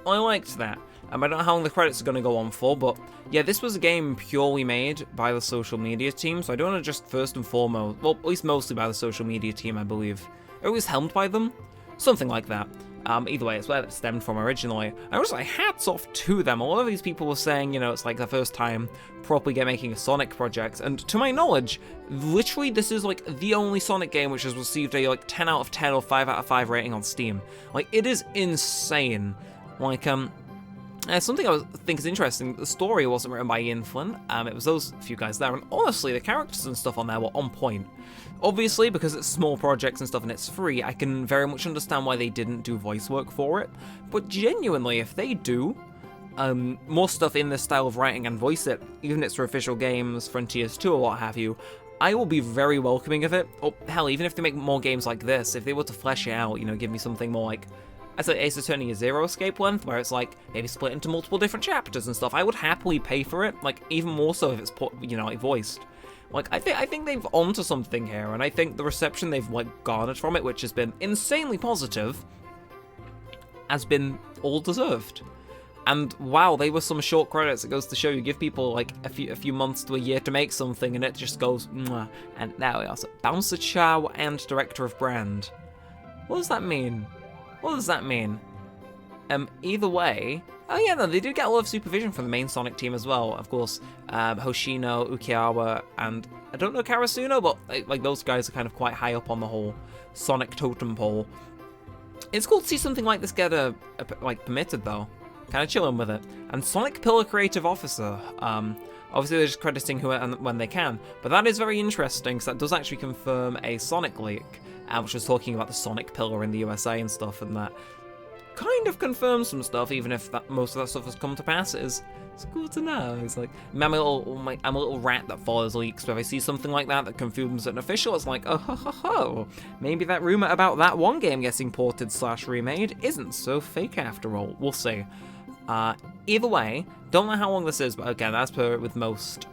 I liked that. I don't know how long the credits are going to go on for, but yeah, this was a game purely made by the social media team, so I don't want to just first and foremost, well, at least mostly by the social media team, I believe. Or it was helmed by them? Something like that. Either way, it's where it stemmed from originally. I was like, hats off to them. A lot of these people were saying, you know, it's like their first time properly making a Sonic project, and to my knowledge, literally this is like the only Sonic game which has received a like 10 out of 10 or 5 out of 5 rating on Steam. Like, it is insane. Like, something I think is interesting, the story wasn't written by Ian Flynn, it was those few guys there, and honestly, the characters and stuff on there were on point. Obviously, because it's small projects and stuff and it's free, I can very much understand why they didn't do voice work for it, but genuinely, if they do more stuff in this style of writing and voice it, even if it's for official games, Frontiers 2 or what have you, I will be very welcoming of it. Or hell, even if they make more games like this, if they were to flesh it out, you know, give me something more like, I said Ace Attorney Zero Escape length, where it's like, maybe split into multiple different chapters and stuff, I would happily pay for it, like, even more so if it's, you know, like, voiced. Like, I think they've onto something here, and I think the reception they've, like, garnered from it, which has been insanely positive, has been all deserved. And wow, they were some short credits. It goes to show you give people like a few months to a year to make something, and it just goes mwah. And now we also Bouncer Chow and Director of Brand. What does that mean? What does that mean? Either way, oh yeah, no, they did get a lot of supervision from the main Sonic team as well. Of course, Hoshino, Ukiawa, and I don't know Karasuno, but like those guys are kind of quite high up on the whole Sonic totem pole. It's cool to see something like this get like permitted though. Kind of chilling with it. And Sonic Pillar Creative Officer. Obviously they're just crediting who and when they can, but that is very interesting because that does actually confirm a Sonic leak, which was talking about the Sonic Pillar in the USA and stuff, and that kind of confirms some stuff, even if most of that stuff has come to pass. It's cool to know. It's like, I'm a little rat that follows leaks, but if I see something like that confirms an official, it's like, oh ho ho ho, maybe that rumor about that one game getting ported / remade isn't so fake after all. We'll see. Either way, don't know how long this is, but again, as per with most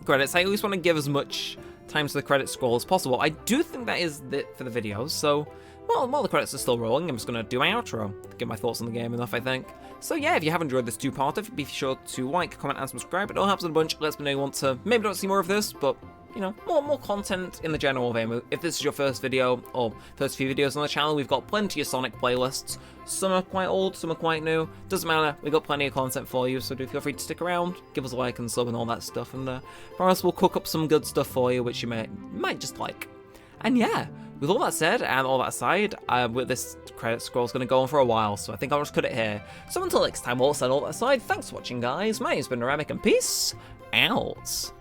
credits, I always want to give as much time to the credit scroll as possible. I do think that is it for the video, so well, while the credits are still rolling, I'm just going to do my outro, give my thoughts on the game enough, I think. So yeah, if you have enjoyed this two-parter, be sure to like, comment, and subscribe. It all helps a bunch. Lets me know you want to maybe not see more of this, but you know, more content in the general vein. If this is your first video, or first few videos on the channel, we've got plenty of Sonic playlists. Some are quite old, some are quite new. Doesn't matter, we've got plenty of content for you, so do feel free to stick around, give us a like and sub and all that stuff, and promise we'll cook up some good stuff for you, which you might just like. And yeah, with all that said, and all that aside, with this credit scroll's going to go on for a while, so I think I'll just cut it here. So until next time, all said, all that aside, thanks for watching, guys. My name's been Neremik, and peace out.